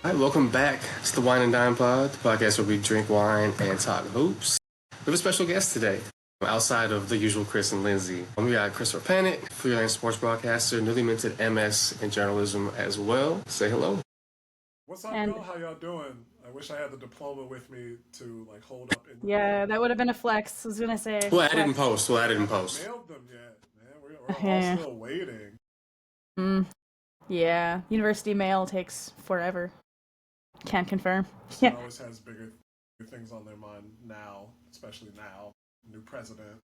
All right, welcome back to the Wine and Dime Pod, the podcast where we drink wine and talk hoops. We have a special guest today, outside of the usual Chris and Lindsay. We got Chris Pennant, freelance sports broadcaster, newly minted MS in journalism as well. Say hello. What's up, And y'all? How y'all doing? I wish I had the diploma with me to like hold up in the yeah, room. that would have been a flex. I was gonna say We'll add it in flex. post. We'll add I it in haven't post. mailed them yet, man. We're all Yeah. still waiting. Mm, yeah. University mail takes forever. Can't confirm. Person Yeah. always has bigger things on their mind now, especially now. New president.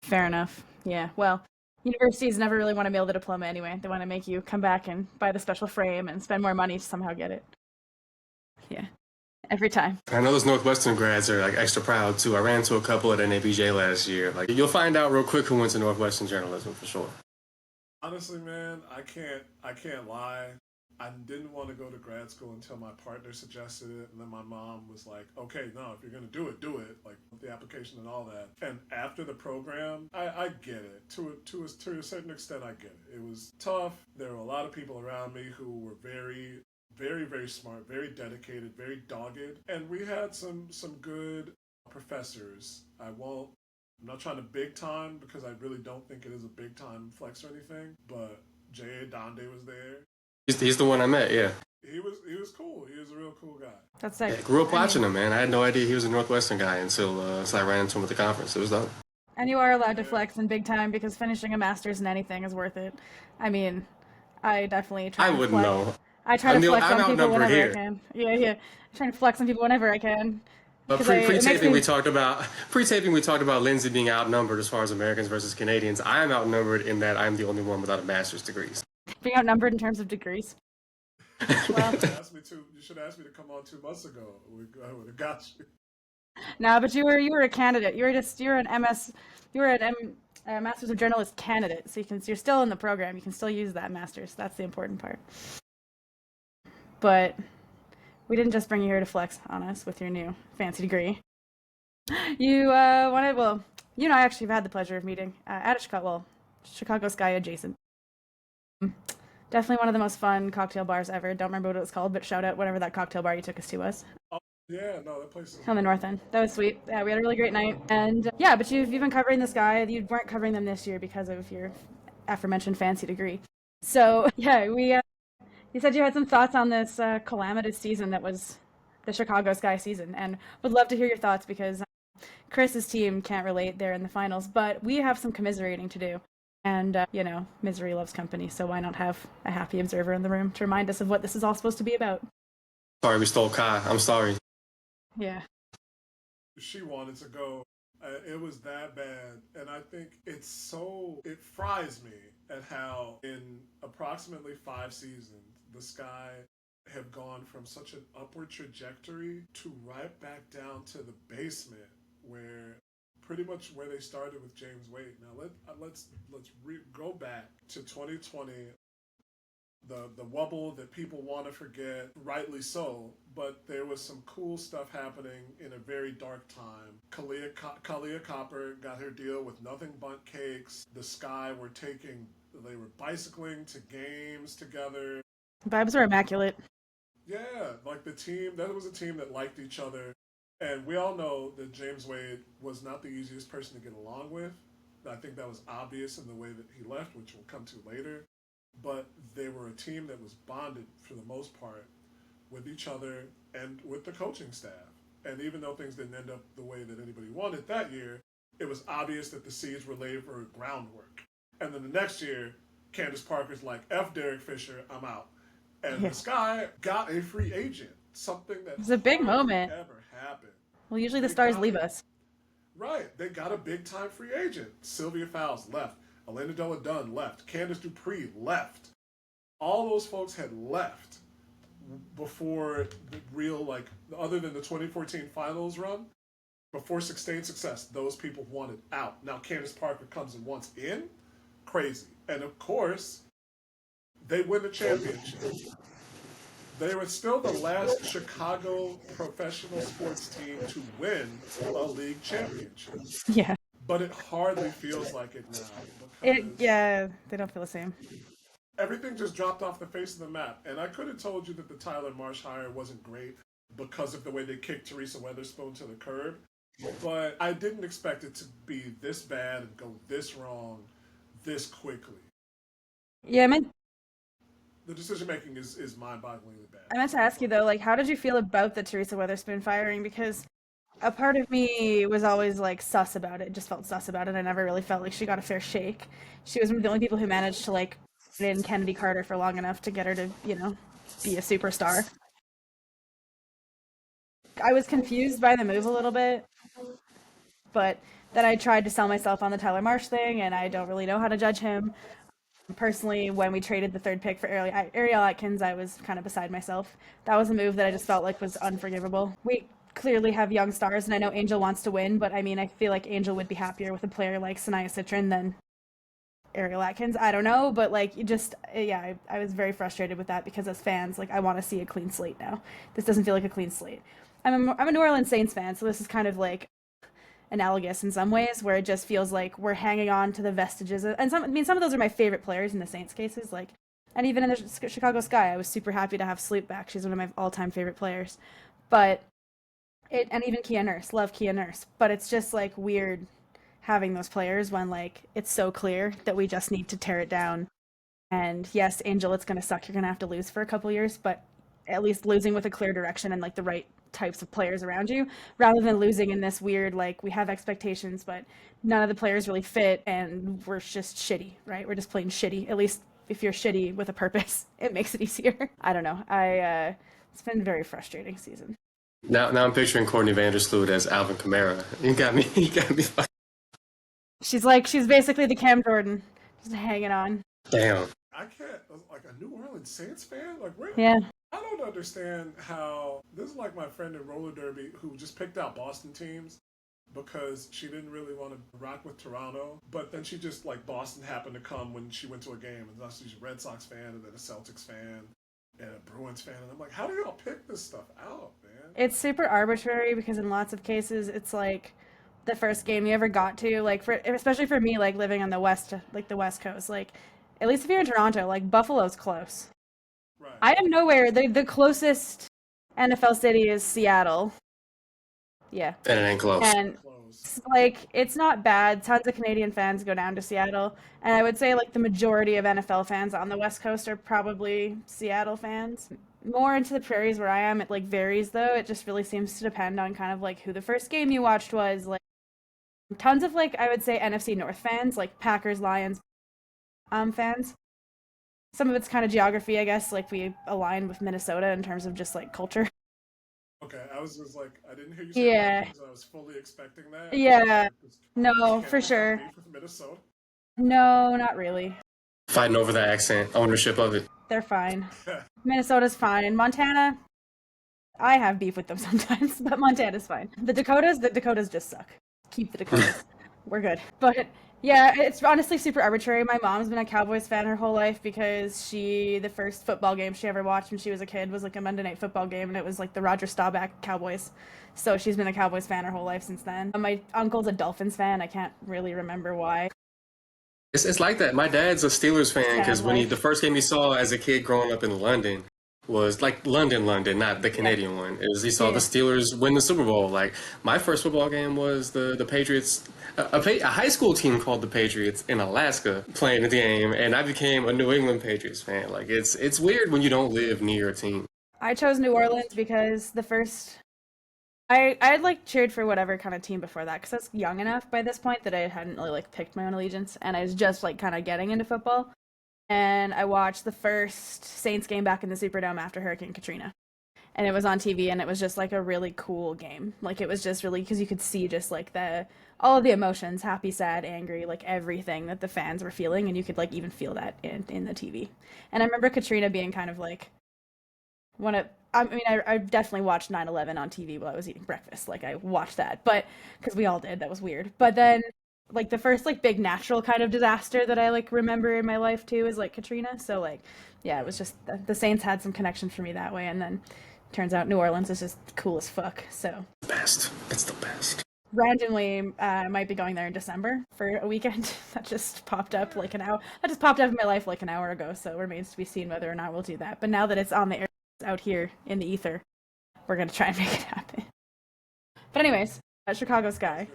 Fair enough. Yeah. Well, universities never really want to mail the diploma anyway. They want to make you come back and buy the special frame and spend more money to somehow get it. Yeah. Every time. I know those Northwestern grads are like extra proud too. I ran into a couple at NABJ last year. Like you'll find out real quick who went to Northwestern journalism for sure. Honestly, man, I can't lie. I didn't want to go to grad school until my partner suggested it, and then my mom was like, "Okay, no, if you're gonna do it, like the application and all that." And after the program, I get it to a certain extent. I get it. It was tough. There were a lot of people around me who were very smart, very dedicated, very dogged, and we had some good professors. I'm not trying to big time because I really don't think it is a big time flex or anything, but J.A. Donde was there. He's the one I met, yeah. He was cool. He was a real cool guy. That's Yeah, sick. grew up I watching mean, him, man. I had no idea he was a Northwestern guy until I ran into him at the conference. It was dope. and you are allowed to Yeah. flex in big time because finishing a master's in anything is worth it. I mean, I definitely try I and wouldn't flex. know. I try to flex I'm on people outnumbered whenever I here. can. Yeah, yeah. I try to flex on people whenever I can But because it makes pre-taping me. we talked about Lindsay being outnumbered as far as Americans versus Canadians. I am outnumbered in that I'm the only one without a master's degree. Being outnumbered in terms of degrees. You Well, should have asked me to. You should have asked me to come on 2 months ago. I would have got you. no, but you were a candidate. You're an MS. You were a Masters of Journalist candidate, so you're still in the program. You can still use that Masters. That's the important part. But we didn't just bring you here to flex on us with your new fancy degree. You wanted well, you and I actually have had the pleasure of meeting at a Chicago Sky adjacent. Definitely one of the most fun cocktail bars ever. Don't remember what it was called, but shout out whatever that cocktail bar you took us to was. Oh, yeah, no, that place is On the dope. north end. That was sweet. Yeah, we had a really great night. And yeah, but you've been covering this guy. You weren't covering them this year because of your aforementioned fancy degree. So yeah, you said you had some thoughts on this calamitous season that was the Chicago Sky season, and would love to hear your thoughts because Chris's team can't relate. They're in the finals, but we have some commiserating to do. And misery loves company, so why not have a happy observer in the room to remind us of what this is all supposed to be about? Sorry, we stole Kai. I'm sorry. Yeah. She wanted to go. It was that bad, and I think it fries me at how in approximately 5 seasons the Sky have gone from such an upward trajectory to right back down to the basement where pretty much where they started with James Wade. Now go back to 2020, the wobble that people want to forget, rightly so. But there was some cool stuff happening in a very dark time. Kalia Copper got her deal with nothing but cakes. The Sky they were bicycling to games together. Vibes are immaculate. Yeah, like that was a team that liked each other. And we all know that James Wade was not the easiest person to get along with. I think that was obvious in the way that he left, which we'll come to later. But they were a team that was bonded for the most part with each other and with the coaching staff. And even though things didn't end up the way that anybody wanted that year, it was obvious that the seeds were laid for groundwork. And then the next year, Candace Parker's like, F Derek Fisher, I'm out. And Yeah. the Sky got a free agent, something that It's a big hardly moment. ever happened. Well, usually the They stars got leave a us. Right. They got a big time free agent. Sylvia Fowles left. Elena Della Dunn left. Candace Dupree left. All those folks had left before the real, like, other than the 2014 finals run, before sustained success, those people wanted out. Now Candace Parker comes and wants in. Crazy. And of course, they win the championship. They were still the last Chicago professional sports team to win a league championship. Yeah. But it hardly feels like it now It because yeah, they don't feel the same. everything just dropped off the face of the map. And I could have told you that the Tyler Marsh hire wasn't great because of the way they kicked Teresa Weatherspoon to the curb. But I didn't expect it to be this bad and go this wrong this quickly. Yeah, I meant The decision making is mind-bogglingly bad. I meant to ask you though, like, how did you feel about the Teresa Weatherspoon firing? Because a part of me was always like sus about it, just felt sus about it. I never really felt like she got a fair shake. She was one of the only people who managed to like put in Kennedy Carter for long enough to get her to, be a superstar. I was confused by the move a little bit, but then I tried to sell myself on the Tyler Marsh thing, and I don't really know how to judge him. Personally, when we traded the third pick for Ariel Atkins, I was kind of beside myself. That was a move that I just felt like was unforgivable. We clearly have young stars, and I know Angel wants to win, but I mean, I feel like Angel would be happier with a player like Sanaya Citrin than Ariel Atkins. I don't know, but like, I was very frustrated with that because as fans, like, I want to see a clean slate now. This doesn't feel like a clean slate. I'm a New Orleans Saints fan, so this is kind of like analogous in some ways, where it just feels like we're hanging on to the vestiges and some of those are my favorite players in the Saints cases, like, and even in the Chicago Sky, I was super happy to have Sloop back. She's one of my all-time favorite players. But and even Kia Nurse, love Kia Nurse, but it's just like weird having those players when like it's so clear that we just need to tear it down. And yes, Angel, it's going to suck, you're going to have to lose for a couple years, but at least losing with a clear direction and like the right types of players around you, rather than losing in this weird, like, we have expectations but none of the players really fit and we're just shitty, right? We're just playing shitty. At least if you're shitty with a purpose, it makes it easier. I don't know. It's been a very frustrating season. Now I'm picturing Courtney Vandersloot as Alvin Kamara. You got me. She's basically the Cam Jordan, just hanging on. Damn. I can't, like, a New Orleans Saints fan? Like, where? Yeah. I don't understand how, this is like my friend in roller derby who just picked out Boston teams because she didn't really want to rock with Toronto, but then she just, like, Boston happened to come when she went to a game, and now she's a Red Sox fan, and then a Celtics fan, and a Bruins fan, and I'm like, how do y'all pick this stuff out, man? It's super arbitrary because in lots of cases it's like the first game you ever got to, like, especially for me, like, living on the west coast, like, at least if you're in Toronto, like, Buffalo's close. Right. I am nowhere. The closest NFL city is Seattle. Yeah. And it ain't close. And like, it's not bad. Tons of Canadian fans go down to Seattle, and I would say like the majority of NFL fans on the West Coast are probably Seattle fans. More into the prairies where I am, it like varies though. It just really seems to depend on kind of like who the first game you watched was. Like, tons of, like, I would say NFC North fans, like Packers, Lions, fans. Some of it's kind of geography, I guess. Like, we align with Minnesota in terms of just like culture. Okay, I was just like, I didn't hear you say that because I was fully expecting that. Yeah. No, for sure. With Minnesota? No, not really. Fighting over the accent, ownership of it. They're fine. Minnesota's fine. Montana, I have beef with them sometimes, but Montana's fine. The Dakotas just suck. Keep the Dakotas. We're good. But yeah, it's honestly super arbitrary. My mom's been a Cowboys fan her whole life because the first football game she ever watched when she was a kid was like a Monday Night Football game, and it was like the Roger Staubach Cowboys. So she's been a Cowboys fan her whole life since then. My uncle's a Dolphins fan. I can't really remember why. It's like that. My dad's a Steelers fan because the first game he saw as a kid growing up in London was like London, not the Canadian one. It was, he saw the Steelers win the Super Bowl. Like, my first football game was the Patriots, a high school team called the Patriots in Alaska playing the game, and I became a New England Patriots fan. Like, it's weird when you don't live near your team. I chose New Orleans because I had like cheered for whatever kind of team before that because I was young enough by this point that I hadn't really like picked my own allegiance, and I was just like kind of getting into football. And I watched the first Saints game back in the Superdome after Hurricane Katrina, and it was on TV, and it was just like a really cool game. Like, it was just really, because you could see just like all of the emotions, happy, sad, angry, like everything that the fans were feeling, and you could like even feel that in the TV. And I remember Katrina being kind of like I definitely watched 9/11 on TV while I was eating breakfast. Like, I watched that, but because we all did, that was weird. But then, like, the first like big natural kind of disaster that I like remember in my life too is like Katrina. So like, yeah, it was just the Saints had some connection for me that way, and then turns out New Orleans is just cool as fuck. So Best. It's the best. randomly might be going there in December for a weekend. That just popped up like an hour. That just popped up in my life like an hour ago. So it remains to be seen whether or not we'll do that. But now that it's on the air out here in the ether, we're gonna try and make it happen. But anyways, Chicago Sky.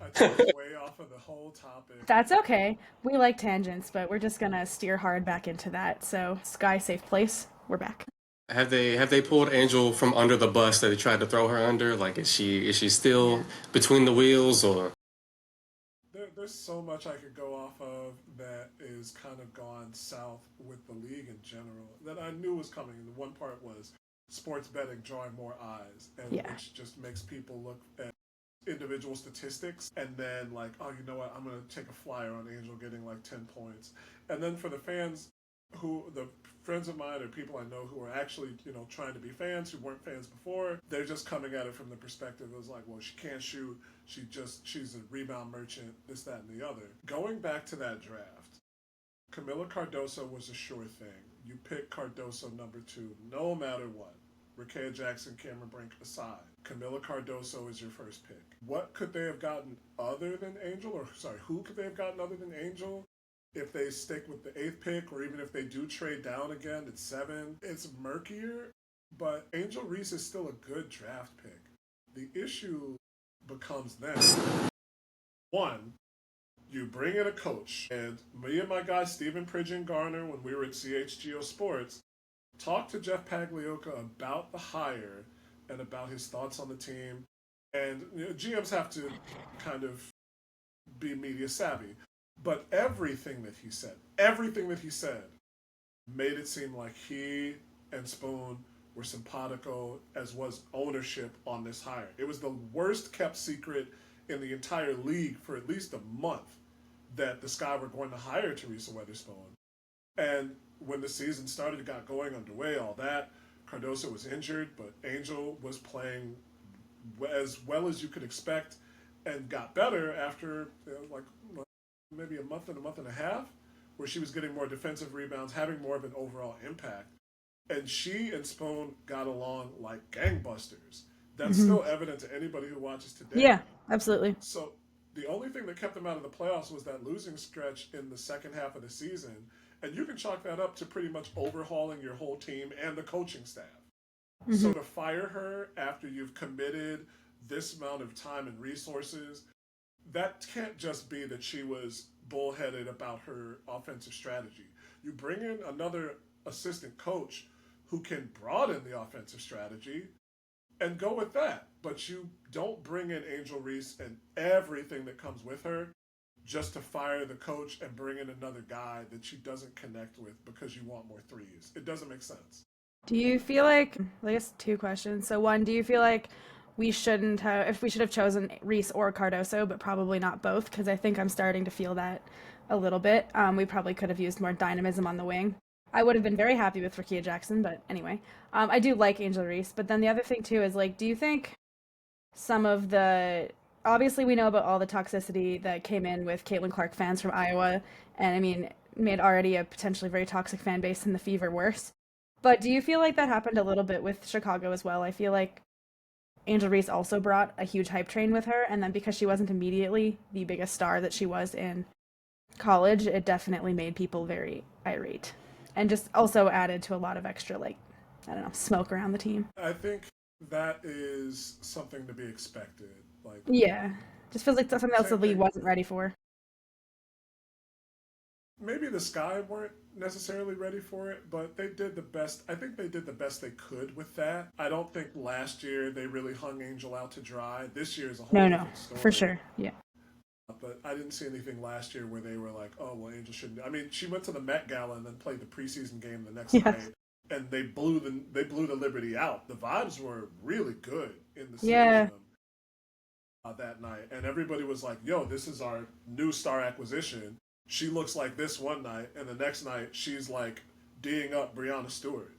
I took way off of the whole topic. That's okay. We like tangents, but we're just gonna steer hard back into that. So Sky, safe place. We're back. Have they pulled Angel from under the bus that they tried to throw her under? Like, is she still between the wheels, or? There's so much I could go off of that is kind of gone south with the league in general that I knew was coming. And the one part was sports betting drawing more eyes, and which just makes people look at individual statistics and then like, oh, you know what, I'm going to take a flyer on Angel getting like 10 points. And then for the fans the friends of mine or people I know who are actually, trying to be fans who weren't fans before, they're just coming at it from the perspective of like, well, she can't shoot, she's a rebound merchant, this, that, and the other. Going back to that draft, Camila Cardoso was a sure thing. You pick Cardoso number 2 no matter what. Rickea Jackson, Cameron Brink aside, Camila Cardoso is your first pick. What could they have gotten other than Angel? Or, sorry, who could they have gotten other than Angel if they stick with the 8th pick? Or even if they do trade down again at 7? It's murkier, but Angel Reese is still a good draft pick. The issue becomes then, 1, you bring in a coach. And me and my guy Stephen Pridgeon Garner, when we were at CHGO Sports, talked to Jeff Pagliuca about the hire and about his thoughts on the team. And GMs have to kind of be media savvy. But everything that he said made it seem like he and Spoon were simpatico, as was ownership on this hire. It was the worst kept secret in the entire league for at least a month that the Sky were going to hire Teresa Weatherspoon. And when the season started, got going, underway, all that, Cardoso was injured, but Angel was playing as well as you could expect and got better after maybe a month and a half, where she was getting more defensive rebounds, having more of an overall impact. And she and Spoon got along like gangbusters. That's still evident to anybody who watches today. Yeah, absolutely. So the only thing that kept them out of the playoffs was that losing stretch in the second half of the season. And you can chalk that up to pretty much overhauling your whole team and the coaching staff. So to fire her after you've committed this amount of time and resources, that can't just be that she was bullheaded about her offensive strategy. You bring in another assistant coach who can broaden the offensive strategy and go with that. But you don't bring in Angel Reese and everything that comes with her just to fire the coach and bring in another guy that she doesn't connect with because you want more threes. It doesn't make sense. Do you feel like, I guess 2 questions. So 1, do you feel like we should have chosen Reese or Cardoso, but probably not both? Because I think I'm starting to feel that a little bit. We probably could have used more dynamism on the wing. I would have been very happy with Rickea Jackson, but anyway. I do like Angel Reese. But then the other thing too is like, do you think some of the, obviously we know about all the toxicity that came in with Caitlin Clark fans from Iowa, and I mean, made already a potentially very toxic fan base in the Fever worse. But do you feel like that happened a little bit with Chicago as well? I feel like Angel Reese also brought a huge hype train with her, and then because she wasn't immediately the biggest star that she was in college, it definitely made people very irate. And just also added to a lot of extra, like, I don't know, smoke around the team. I think that is something to be expected. Like, yeah, just feels like something else the league wasn't ready for. Maybe the Sky weren't necessarily ready for it, but they did the best. I think they did the best they could with that. I don't think last year they really hung Angel out to dry. This year is a whole different story. For sure, yeah. But I didn't see anything last year where they were like, oh, well, Angel shouldn't. I mean, she went to the Met Gala and then played the preseason game the next night, and they blew the Liberty out. The vibes were really good in the stadium that night, and everybody was like, yo, this is our new star acquisition. She looks like this one night, and the next night she's like D'ing up Breanna Stewart.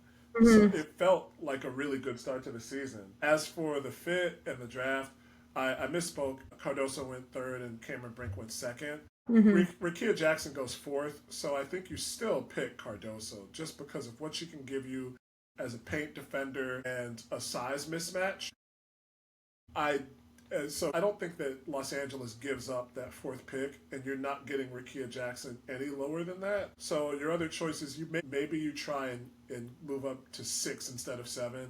So it felt like a really good start to the season. As for the fit and the draft, I misspoke. Cardoso went 3rd and Cameron Brink went 2nd. Rickea Jackson goes 4th, so I think you still pick Cardoso just because of what she can give you as a paint defender and a size mismatch. I And so I don't think that Los Angeles gives up that fourth pick, and you're not getting Rickea Jackson any lower than that. So your other choices, maybe you try and move up to 6 instead of 7,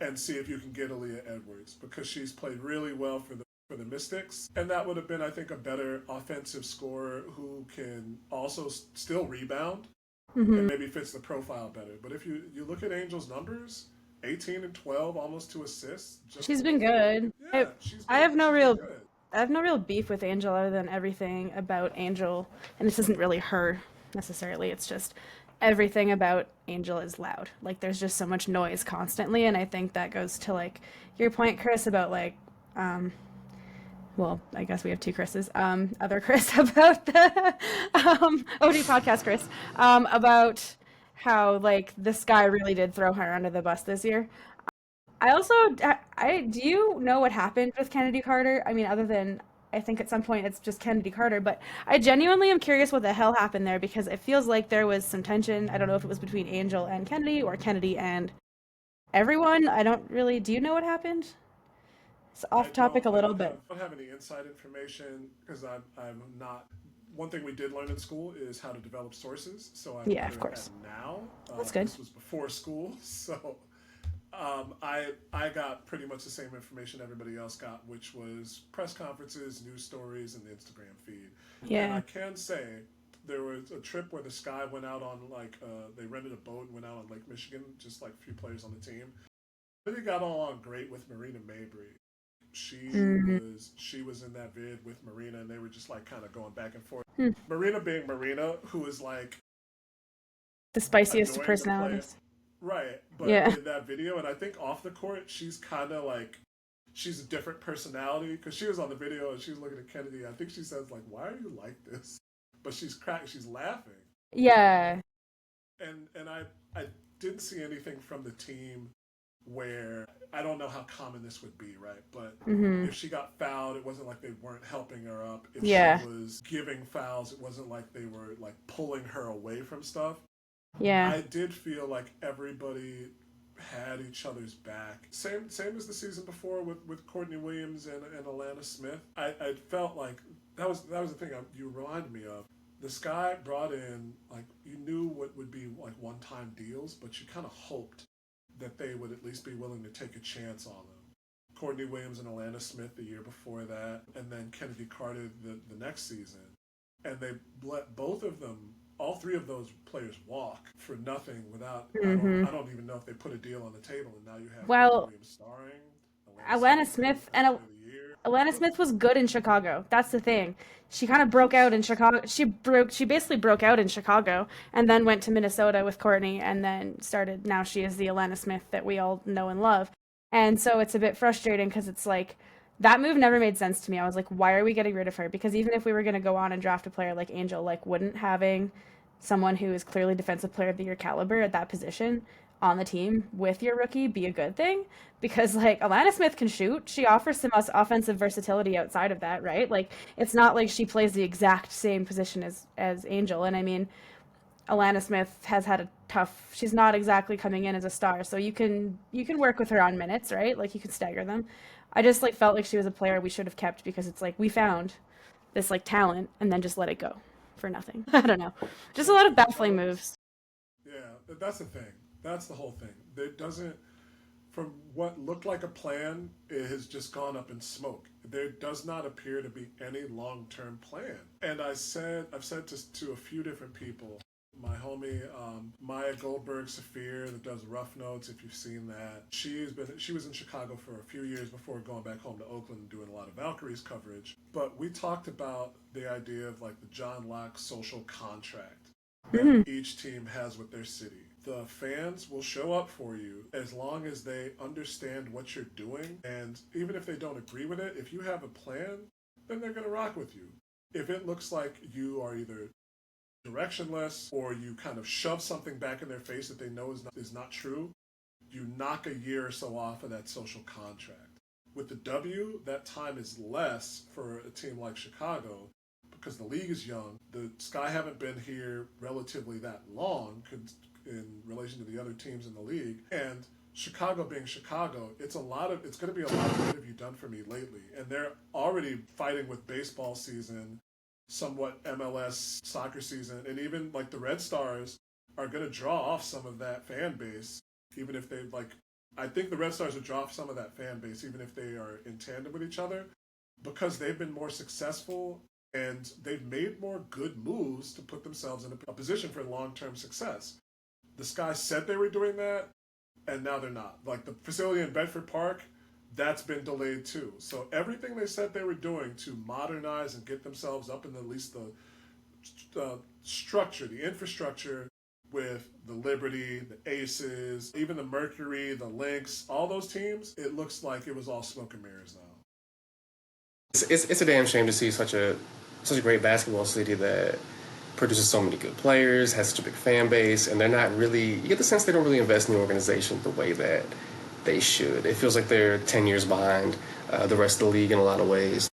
and see if you can get Aaliyah Edwards, because she's played really well for the Mystics, and that would have been, I think, a better offensive scorer who can also still rebound and maybe fits the profile better. But if you look at Angel's numbers, 18 and 12, almost 2 assists. She's been good. Yeah, I have no real good. I have no real beef with Angel other than everything about Angel, and this isn't really her necessarily. It's just everything about Angel is loud. Like there's just so much noise constantly, and I think that goes to like your point, Chris, about like well, I guess we have two Chris's. Other Chris about the OD podcast Chris about how like this guy really did throw her under the bus this year. I also, do you know what happened with Kennedy Carter? I mean, other than I think at some point it's just Kennedy Carter, but I genuinely am curious what the hell happened there because it feels like there was some tension. I don't know if it was between Angel and Kennedy or Kennedy and everyone. I don't really. Do you know what happened? It's off topic a little bit. I don't have any inside information because I'm not. One thing we did learn in school is how to develop sources. So I'm Yeah, of course. now. That's good. This was before school, so I got pretty much the same information everybody else got, which was press conferences, news stories, and the Instagram feed. Yeah. And I can say there was a trip where the Sky went out on they rented a boat and went out on Lake Michigan, just like a few players on the team. They got along great with Marina Mabry. She was in that vid with Marina, and they were just like kind of going back and forth. Marina being Marina, who is like the spiciest personalities. Right, but yeah. in that video, and I think off the court, she's kind of like, she's a different personality, because she was on the video and she was looking at Kennedy. I think she says like, "Why are you like this?" But she's laughing. Yeah. And I didn't see anything from the team where, I don't know how common this would be, right? But if she got fouled, it wasn't like they weren't helping her up. If she was giving fouls, it wasn't like they were like pulling her away from stuff. Yeah. I did feel like everybody had each other's back. Same as the season before with Courtney Williams and Alana Smith. I felt like that was the thing you reminded me of. The Sky brought in, like, you knew what would be like one-time deals, but you kind of hoped that they would at least be willing to take a chance on them. Courtney Williams and Alana Smith the year before that, and then Kennedy Carter the next season. And they let both of them, all three of those players, walk for nothing without, I don't even know if they put a deal on the table, and now you have Williams starring. Alana Smith was good in Chicago. That's the thing. She kind of broke out in Chicago. She basically broke out in Chicago and then went to Minnesota with Courtney and then started. Now she is the Alana Smith that we all know and love. And so it's a bit frustrating because it's like that move never made sense to me. I was like, why are we getting rid of her? Because even if we were going to go on and draft a player like Angel, like wouldn't having someone who is clearly Defensive Player of the Year caliber at that position on the team with your rookie be a good thing? Because like Alana Smith can shoot. She offers some offensive versatility outside of that, right? Like it's not like she plays the exact same position as Angel. And I mean, Alana Smith has had a tough, she's not exactly coming in as a star. So you can work with her on minutes, right? Like you can stagger them. I just like felt like she was a player we should have kept because it's like we found this like talent and then just let it go for nothing. I don't know. Just a lot of baffling moves. Yeah, that's the thing. That's the whole thing. It doesn't, from what looked like a plan, it has just gone up in smoke. There does not appear to be any long-term plan. And I've said to a few different people, my homie Maya Goldberg-Saphir that does Rough Notes, if you've seen that. She was in Chicago for a few years before going back home to Oakland and doing a lot of Valkyries coverage. But we talked about the idea of like the John Locke social contract that each team has with their city. The fans will show up for you as long as they understand what you're doing. And even if they don't agree with it, if you have a plan, then they're going to rock with you. If it looks like you are either directionless or you kind of shove something back in their face that they know is not true, you knock a year or so off of that social contract. With the W, that time is less for a team like Chicago because the league is young. The Sky haven't been here relatively that long in relation to the other teams in the league. And Chicago being Chicago, it's going to be a lot of what have you done for me lately? And they're already fighting with baseball season, somewhat MLS soccer season, and even like the Red Stars are going to draw off some of that fan base, even if they I think the Red Stars would draw off some of that fan base, even if they are in tandem with each other, because they've been more successful and they've made more good moves to put themselves in a position for long-term success. The Sky said they were doing that, and now they're not. Like the facility in Bedford Park, that's been delayed too. So everything they said they were doing to modernize and get themselves up in at least the structure, the infrastructure with the Liberty, the Aces, even the Mercury, the Lynx, all those teams, it looks like it was all smoke and mirrors now. It's a damn shame to see such a great basketball city that produces so many good players, has such a big fan base, and they're not really, you get the sense they don't really invest in the organization the way that they should. It feels like they're 10 years behind the rest of the league in a lot of ways.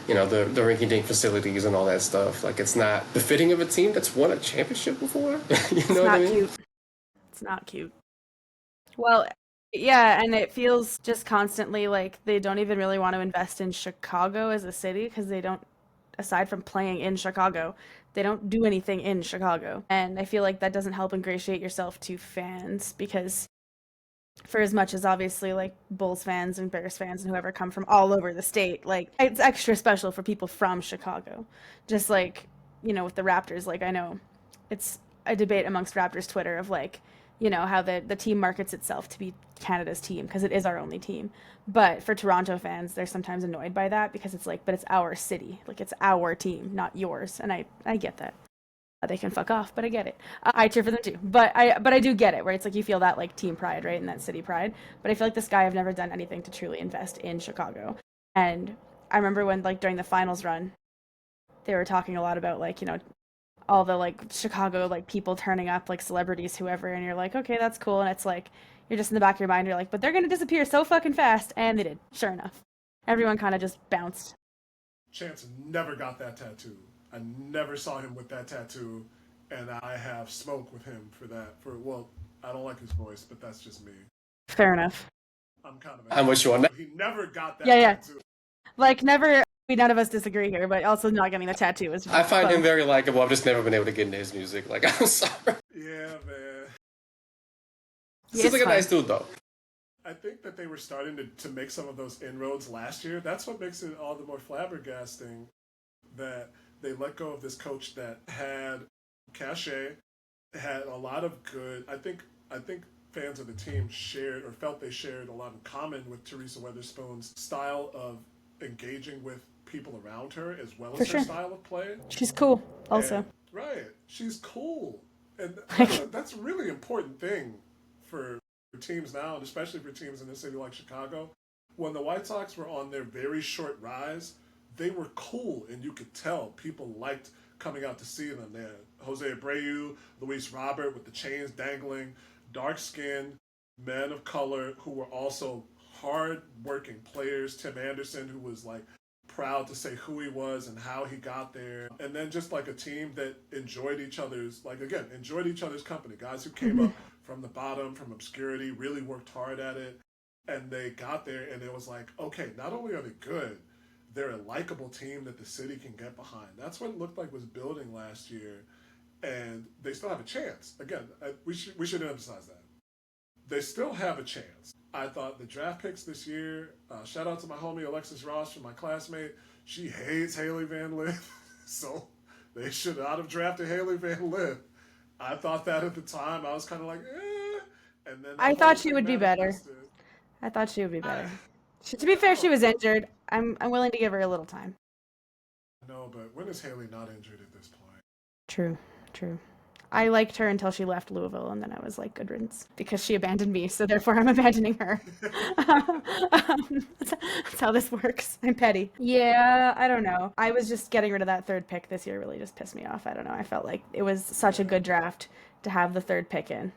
You know, the rinky-dink facilities and all that stuff. Like, it's not befitting of a team that's won a championship before. You know what I mean? Cute. It's not cute. Well, yeah, and it feels just constantly like they don't even really want to invest in Chicago as a city because they don't, aside from playing in Chicago, they don't do anything in Chicago. And I feel like that doesn't help ingratiate yourself to fans because for as much as obviously like Bulls fans and Bears fans and whoever come from all over the state, like it's extra special for people from Chicago. Just like, you know, with the Raptors, like I know it's a debate amongst Raptors Twitter of like, you know, how the team markets itself to be Canada's team because it is our only team. But for Toronto fans, they're sometimes annoyed by that because it's like, but it's our city. Like it's our team, not yours. And I get that. They can fuck off, but I get it. I cheer for them too. But I do get it, where it's like you feel that like team pride, right? And that city pride. But I feel like this guy have never done anything to truly invest in Chicago. And I remember when like during the finals run, they were talking a lot about like, you know, all the like Chicago like people turning up, like celebrities, whoever, and you're like, okay, that's cool. And it's like you're just in the back of your mind, you're like, but they're gonna disappear so fucking fast, and they did. Sure enough, everyone kind of just bounced. Chance never got that tattoo. I never saw him with that tattoo, and I have smoke with him for that. Well, I don't like his voice, but that's just me. Fair enough. I'm with you on that. He never got that tattoo. Like never. None of us disagree here, but also not getting the tattoo is. I find him very likable. I've just never been able to get into his music. Like, I'm sorry. Yeah, man. Seems like a nice dude, though. I think that they were starting to make some of those inroads last year. That's what makes it all the more flabbergasting that they let go of this coach that had cachet, had a lot of good. I think fans of the team shared or felt they shared a lot in common with Teresa Weatherspoon's style of engaging with people around her as well as her style of play. She's cool, also. Right. She's cool. And that's a really important thing for teams now, and especially for teams in a city like Chicago. When the White Sox were on their very short rise, they were cool, and you could tell people liked coming out to see them. They had Jose Abreu, Luis Robert with the chains dangling, dark-skinned men of color who were also hard-working players. Tim Anderson, who was like proud to say who he was and how he got there. And then just like a team that enjoyed each other's company. Guys who came up from the bottom, from obscurity, really worked hard at it. And they got there and it was like, okay, not only are they good, they're a likable team that the city can get behind. That's what it looked like was building last year. And they still have a chance. Again, we should emphasize that. They still have a chance. I thought the draft picks this year, shout out to my homie Alexis Ross from my classmate. She hates Haley Van Lith, so they should not have drafted Haley Van Lith. I thought that at the time. I was kind of like, eh. And then I thought she would be better. I thought she would be better. To be fair, she was injured. I'm willing to give her a little time. No, but when is Haley not injured at this point? True. I liked her until she left Louisville, and then I was like, good riddance, because she abandoned me, so therefore I'm abandoning her. That's how this works. I'm petty. Yeah, I don't know. I was just getting rid of that third pick this year really just pissed me off. I don't know. I felt like it was such a good draft to have the third pick in.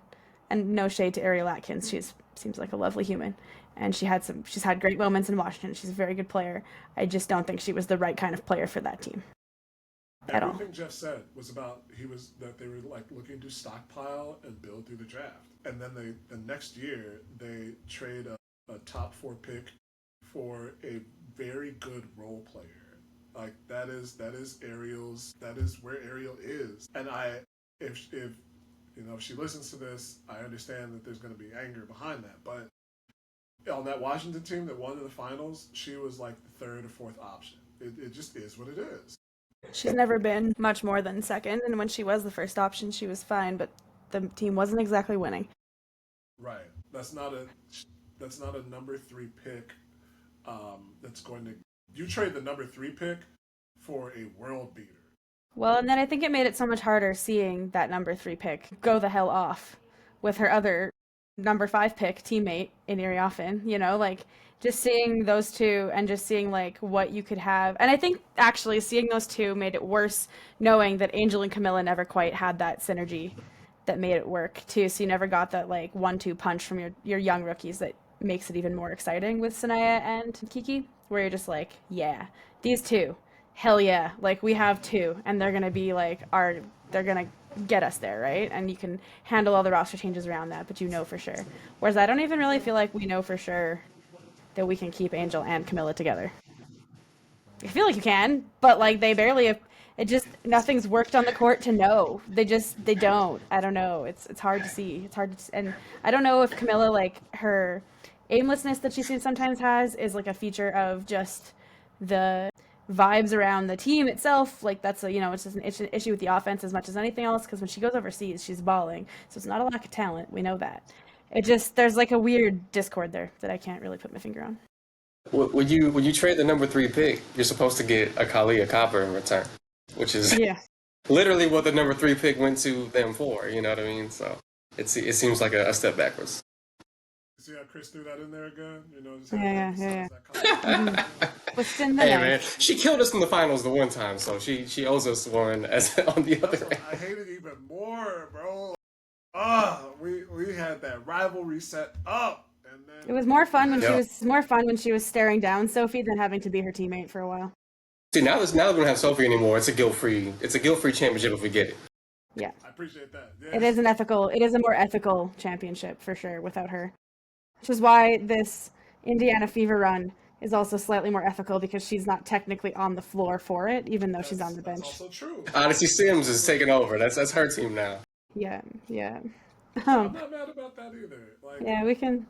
And no shade to Ariel Atkins. She seems like a lovely human. And she's had great moments in Washington. She's a very good player. I just don't think she was the right kind of player for that team. at all. Everything Jeff said was about that they were like looking to stockpile and build through the draft, and then the next year they trade a top 4 pick for a very good role player. Like that is Ariel's. That is where Ariel is. And if if she listens to this, I understand that there's going to be anger behind that. But on that Washington team that won in the finals, she was like the 3rd or 4th option. It just is what it is. She's never been much more than second, and when she was the first option, she was fine, but the team wasn't exactly winning. Right. That's not a number 3 pick. That's going to you trade the number 3 pick for a world beater. Well, and then I think it made it so much harder seeing that number 3 pick go the hell off with her other number 5 pick teammate in Iriafen, like just seeing those two and just seeing like what you could have. And I think actually seeing those two made it worse, knowing that Angel and Camilla never quite had that synergy that made it work too. So you never got that like 1-2 punch from your young rookies that makes it even more exciting with Sanaya and Kiki, where you're just like, yeah, these two, hell yeah, like we have two, and they're gonna be like they're gonna get us there, right? And you can handle all the roster changes around that, but for sure. Whereas I don't even really feel like we know for sure that we can keep Angel and Camilla together. I feel like you can, but like they barely have. It just nothing's worked on the court to know. They don't. I don't know. It's hard to see. It's hard to, and I don't know if Camilla, like her aimlessness that she sometimes has is like a feature of just the vibes around the team itself. Like that's it's just an issue with the offense as much as anything else, because when she goes overseas she's balling, so it's not a lack of talent, we know that. It just there's like a weird discord there that I can't really put my finger on. When you trade the number 3 pick, you're supposed to get a Kalia Copper in return, which is literally what the number 3 pick went to them for. You know what I mean? So it seems like a step backwards. See how Chris threw that in there again? Just Yeah. Hey man, she killed us in the finals the one time, so she owes us one as on the other end. I hate it even more, bro. We had that rivalry set up, and then it was more fun when she was staring down Sophie than having to be her teammate for a while. See, now we don't have Sophie anymore. It's a guilt-free championship if we get it. Yeah, I appreciate that. Yeah. It is a more ethical championship for sure without her, which is why this Indiana Fever run is also slightly more ethical, because she's not technically on the floor for it, even though she's on the bench. That's also true. Odyssey Sims is taking over. That's her team now. Yeah. I'm not mad about that either. Yeah, we can.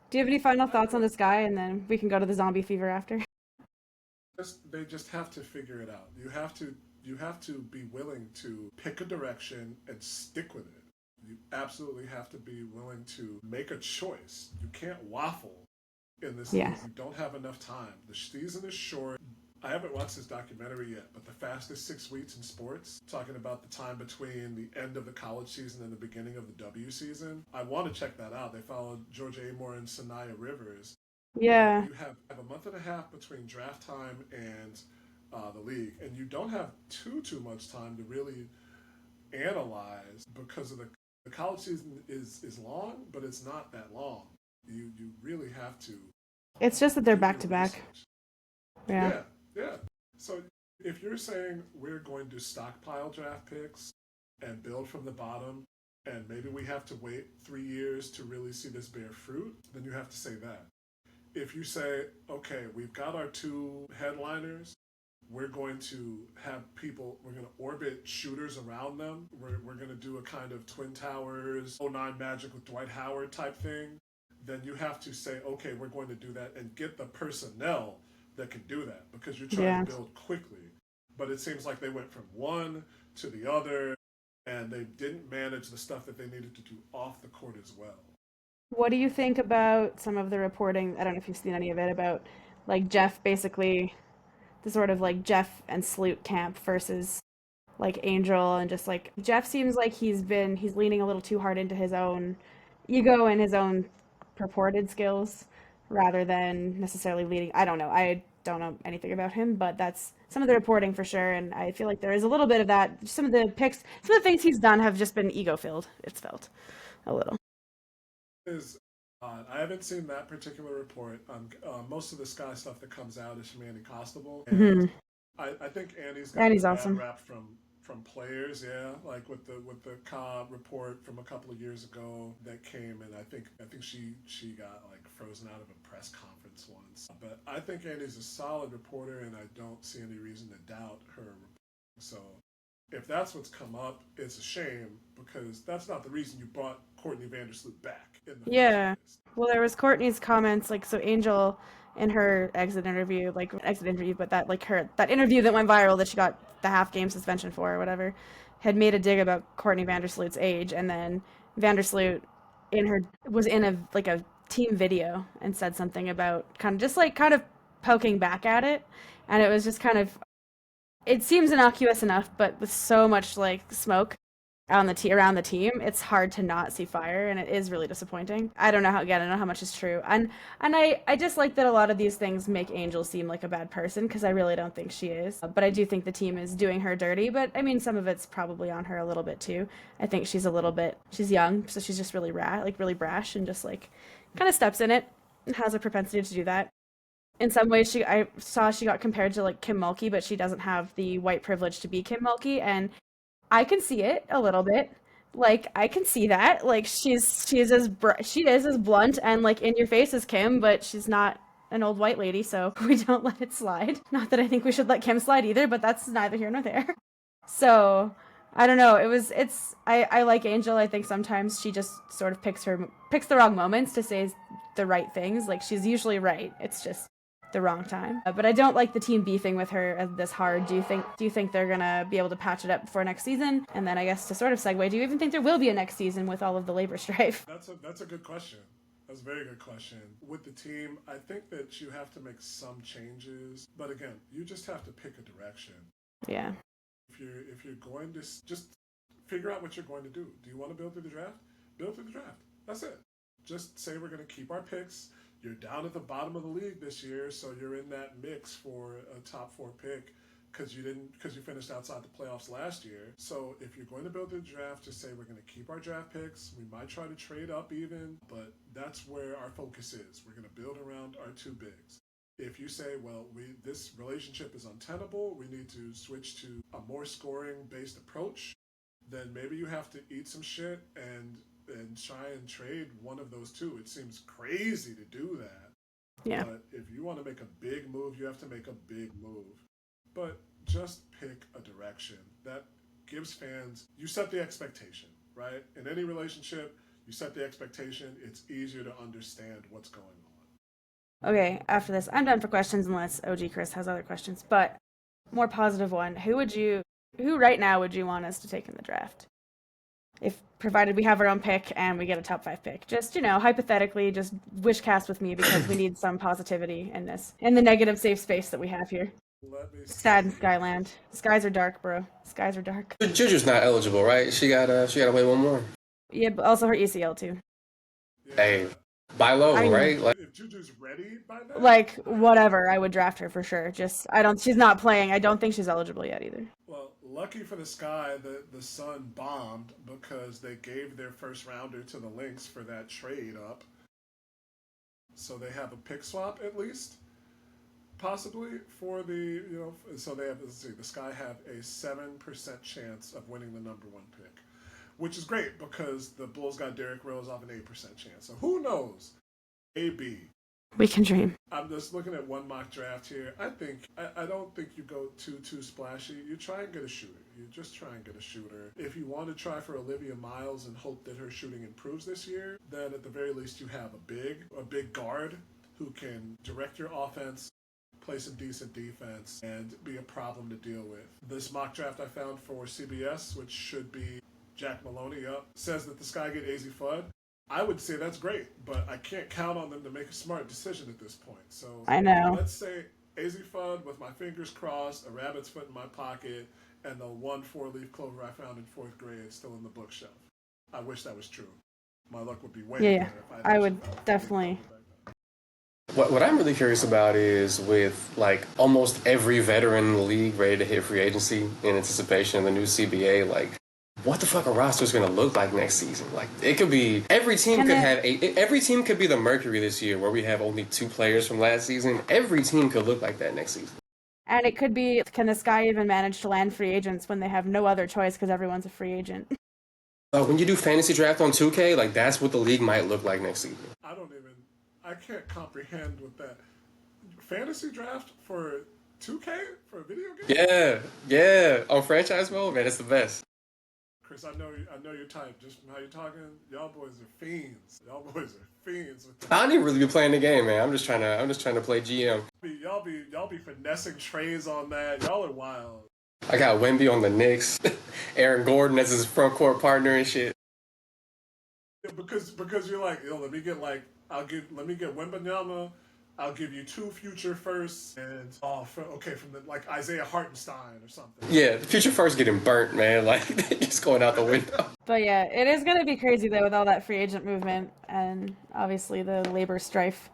Do you have any final thoughts on this guy, and then we can go to the zombie fever after? They just have to figure it out. You have to be willing to pick a direction and stick with it. You absolutely have to be willing to make a choice. You can't waffle in this league. You don't have enough time. The season is short. I haven't watched this documentary yet, but the fastest 6 weeks in sports, talking about the time between the end of the college season and the beginning of the W season. I want to check that out. They followed George Amore and Sanaya Rivers. Yeah. You have a month and a half between draft time and the league, and you don't have too much time to really analyze, because of the college season is long, but it's not that long. You really have to. It's just that they're back to back. Yeah. So if you're saying we're going to stockpile draft picks and build from the bottom, and maybe we have to wait 3 years to really see this bear fruit, then you have to say that. If you say, okay, we've got our 2 headliners, we're going to have we're going to orbit shooters around them. We're going to do a kind of Twin Towers, 09 Magic with Dwight Howard type thing. Then you have to say, okay, we're going to do that and get the personnel that can do that, because you're trying to build quickly. But it seems like they went from one to the other, and they didn't manage the stuff that they needed to do off the court as well. What do you think about some of the reporting? I don't know if you've seen any of it, about like Jeff, basically the sort of like Jeff and Sloot camp versus like Angel, and just like Jeff seems like he's leaning a little too hard into his own ego and his own purported skills rather than necessarily leading. I don't know. I don't know anything about him, but that's some of the reporting for sure. And I feel like there is a little bit of that. Some of the things he's done have just been ego filled. It's felt a little. I haven't seen that particular report. Most of the Sky stuff that comes out is from Andy Costable, and I think Annie's gotten Annie's a bad awesome. rap from players, yeah. Like with the Cobb report from a couple of years ago that came, and I think she got like frozen out of a press conference once. But I think Annie's a solid reporter, and I don't see any reason to doubt her reporting. So if that's what's come up, it's a shame because that's not the reason you brought Courtney Vandersloot back in the first Yeah. place. Well, there was Courtney's comments, like, so Angel in her exit interview, but that interview that went viral that she got the half game suspension for or whatever, had made a dig about Courtney Vandersloot's age, and then Vandersloot was in a team video and said something about kind of poking back at it, and it was just kind of, it seems innocuous enough, but with so much like smoke around the team, it's hard to not see fire, and it is really disappointing. I don't know how much is true, and I just like that a lot of these things make Angel seem like a bad person because I really don't think she is. But I do think the team is doing her dirty. But I mean, some of it's probably on her a little bit too. I think she's young, so she's just really brash, and just like kind of steps in it and has a propensity to do that. In some ways, I saw she got compared to like Kim Mulkey, but she doesn't have the white privilege to be Kim Mulkey, and I can see it a little bit. Like I can see that. Like she is as blunt and like in your face as Kim, but she's not an old white lady, so we don't let it slide. Not that I think we should let Kim slide either, but that's neither here nor there. So I don't know. I like Angel. I think sometimes she just sort of picks the wrong moments to say the right things. Like she's usually right. It's just the wrong time. But I don't like the team beefing with her this hard. Do you think they're gonna be able to patch it up before next season? And then I guess to sort of segue, do you even think there will be a next season with all of the labor strife? That's a good question. That's a very good question. With the team, I think that you have to make some changes, but again, you just have to pick a direction. Yeah. If you're going to just figure out what you're going to do. Do you want to build through the draft? Build through the draft. That's it. Just say we're going to keep our picks. You're down at the bottom of the league this year, so you're in that mix for a top 4 pick because you finished outside the playoffs last year. So if you're going to build the draft, just say we're going to keep our draft picks. We might try to trade up even, but that's where our focus is. We're going to build around our 2 bigs. If you say, well, this relationship is untenable, we need to switch to a more scoring-based approach, then maybe you have to eat some shit and try and trade one of those 2. It seems crazy to do that. Yeah. But if you want to make a big move, you have to make a big move. But just pick a direction that gives fans, you set the expectation, right? In any relationship, you set the expectation, it's easier to understand what's going on. Okay, after this, I'm done for questions unless OG Chris has other questions. But more positive one, who right now would you want us to take in the draft? If provided we have our own pick and we get a top 5 pick. Just, hypothetically, just wish cast with me because we need some positivity in the negative safe space that we have here. Sad in Skyland. Skies are dark, bro. Skies are dark. Juju's not eligible, right? She gotta wait one more. Yeah, but also her ECL too. Yeah. Hey, buy low, right? Like, if Juju's ready by then, like whatever, I would draft her for sure. Just she's not playing. I don't think she's eligible yet either. Well, lucky for the Sky, the Sun bombed because they gave their first rounder to the Lynx for that trade up. So they have a pick swap at least, possibly for the So they have, let's see, the Sky have a 7% chance of winning the number 1 pick, which is great because the Bulls got Derrick Rose off an 8% chance. So who knows? AB. We can dream. I'm just looking at one mock draft here. I don't think you go too splashy. You try and get a shooter. You just try and get a shooter. If you want to try for Olivia Miles and hope that her shooting improves this year, then at the very least you have a big guard who can direct your offense, play some decent defense, and be a problem to deal with. This mock draft I found for CBS, which should be Jack Maloney says that the Sky get AZ Fudd. I would say that's great, but I can't count on them to make a smart decision at this point. So I know. Let's say AZ Fudd with my fingers crossed, a rabbit's foot in my pocket, and the 1 4-leaf clover I found in 4th grade still in the bookshelf. I wish that was true. My luck would be way better if I would definitely. what I'm really curious about is with like almost every veteran in the league ready to hit free agency in anticipation of the new CBA, like what the fuck a roster is going to look like next season. Like it could be every team could be the Mercury this year where we have only 2 players from last season. Every team could look like that next season. And it could be, can this guy even manage to land free agents when they have no other choice because everyone's a free agent? When you do fantasy draft on 2K, like that's what the league might look like next season. I can't comprehend with that. Fantasy draft for 2K? For a video game? Yeah. On franchise mode, man, it's the best. Chris, I know your type. Just from how you're talking, y'all boys are fiends. Y'all boys are fiends with that. I don't even really be playing the game, man. I'm just trying to play GM. Y'all be finessing trades on that. Y'all are wild. I got Wemby on the Knicks, Aaron Gordon as his front court partner and shit. Yeah, because you're like, yo, let me get Wembanyama. I'll give you 2 future firsts and from the like Isaiah Hartenstein or something. Yeah, the future first getting burnt, man. Like just going out the window. But yeah, it is going to be crazy though with all that free agent movement and obviously the labor strife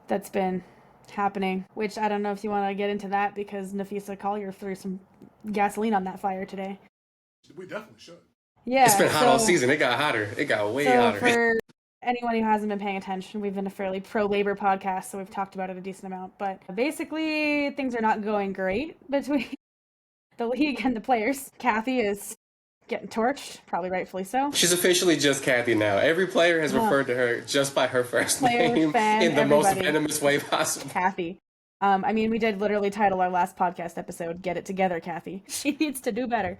that's been happening. Which I don't know if you want to get into that because Napheesa Collier threw some gasoline on that fire today. We definitely should. Yeah, it's been hot all season. It got hotter. It got way hotter. For anyone who hasn't been paying attention, we've been a fairly pro-labor podcast, so we've talked about it a decent amount. But basically, things are not going great between the league and the players. Cathy is getting torched, probably rightfully so. She's officially just Cathy now. Every player has referred to her just by her first name in the most venomous way possible. Cathy. I mean, we did literally title our last podcast episode, Get It Together, Cathy. She needs to do better.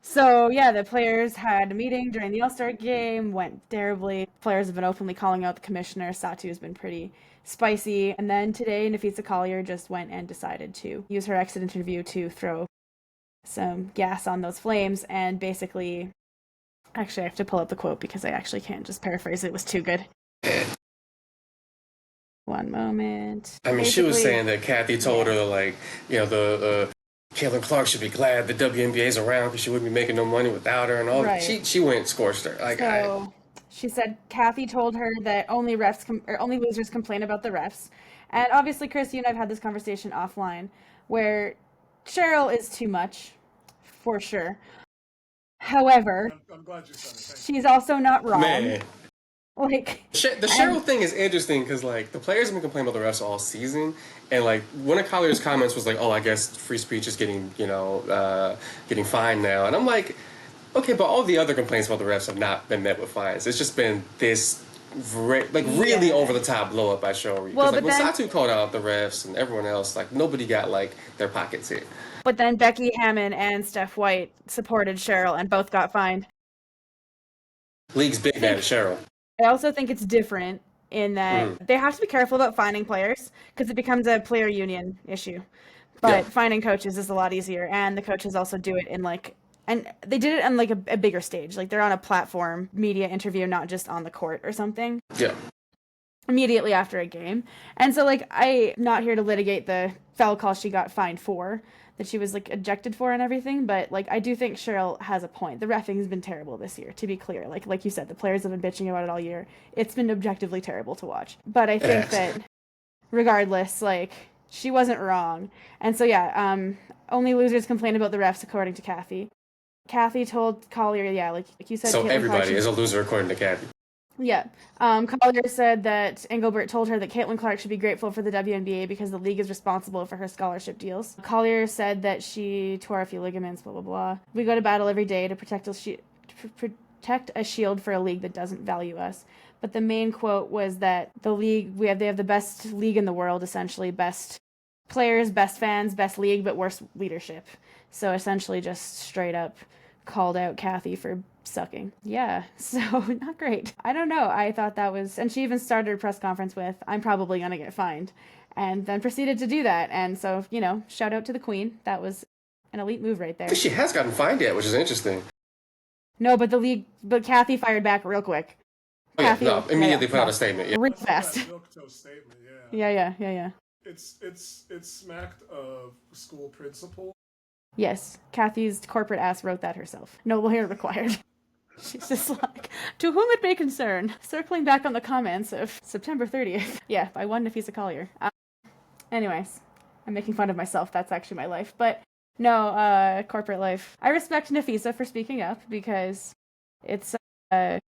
So, yeah, the players had a meeting during the All-Star game, went terribly. Players have been openly calling out the commissioner. Satu has been pretty spicy. And then today, Napheesa Collier just went and decided to use her exit interview to throw some gas on those flames. And basically, actually, I have to pull up the quote because I actually can't just paraphrase it. It was too good. One moment. I mean, she was saying that Cathy told her, like, Caitlin Clark should be glad the WNBA's around because she wouldn't be making no money without her and all. Right. She went scorched her. Like, she said Cathy told her that only only losers complain about the refs, and obviously, Chris, you and I've had this conversation offline, where Cheryl is too much, for sure. However, I'm glad you said it. She's also not wrong. Man. Like the Cheryl thing is interesting because like the players have been complaining about the refs all season, and like one of Collier's comments was like, "Oh, I guess free speech is getting fined now," and I'm like, okay, but all the other complaints about the refs have not been met with fines. It's just been this really over the top blow up by Cheryl. Because when Satu called out the refs and everyone else, like nobody got like their pockets hit. But then Becky Hammon and Steph White supported Cheryl and both got fined. League's big bad at Cheryl. I also think it's different in that they have to be careful about finding players because it becomes a player union issue. But finding coaches is a lot easier, and the coaches also do it in and they did it on like a bigger stage. Like they're on a platform media interview, not just on the court or something. Yeah. Immediately after a game. And so I'm not here to litigate the foul call she got fined for, that she was ejected for and everything, but I do think Cheryl has a point. The reffing has been terrible this year, to be clear. Like you said, the players have been bitching about it all year. It's been objectively terrible to watch. But I think that regardless, she wasn't wrong. And so only losers complain about the refs according to Cathy. Cathy told Collier, like you said. So everybody is a loser according to Cathy. Yeah. Collier said that Engelbert told her that Caitlin Clark should be grateful for the WNBA because the league is responsible for her scholarship deals. Collier said that she tore a few ligaments, blah, blah, blah. We go to battle every day to protect a shield for a league that doesn't value us. But the main quote was that the league, they have the best league in the world, essentially. Best players, best fans, best league, but worse leadership. So essentially just straight up called out Cathy for sucking. Yeah, so not great. I don't know. I thought that was, and she even started a press conference with, "I'm probably going to get fined," and then proceeded to do that. And so, shout out to the queen. That was an elite move right there. She has gotten fined yet, which is interesting. No, but but Cathy fired back real quick. Cathy, immediately put out a statement. Yeah. Real fast. Statement, Yeah. It's smacked of school principal. Yes, Cathy's corporate ass wrote that herself. No lawyer required. She's just to whom it may concern, circling back on the comments of September 30th. Yeah, by one Napheesa Collier. Anyways, I'm making fun of myself. That's actually my life. But no, corporate life. I respect Napheesa for speaking up because it's, I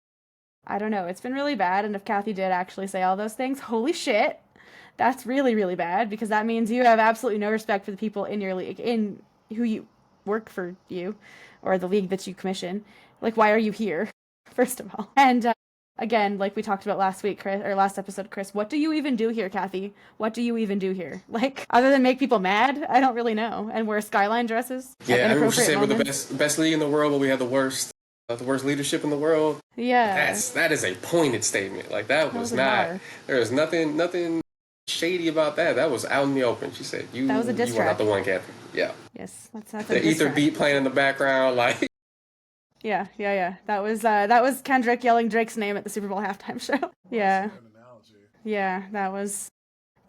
don't know, it's been really bad. And if Cathy did actually say all those things, holy shit, that's really, really bad because that means you have absolutely no respect for the people in your league, in who you work for you, or the league that you commission. Like, why are you here, first of all? And again, like we talked about last week, Chris, or last episode, Chris, what do you even do here, Cathy? What do you even do here? Like, other than make people mad, I don't really know. And wear Skyline dresses at Yeah, I remember she inappropriate said we're the moments. best league in the world, but we have the worst leadership in the world. Yeah, That is a pointed statement. Like that that was was a not. bar. There was nothing shady about that. That was out in the open. She said, That was a diss you are not the track. one, Cathy." Yeah. Yes, that's a The diss ether track. beat playing in the background, like. Yeah. That was Kendrick yelling Drake's name at the Super Bowl halftime show. Yeah, That's an analogy. yeah, that was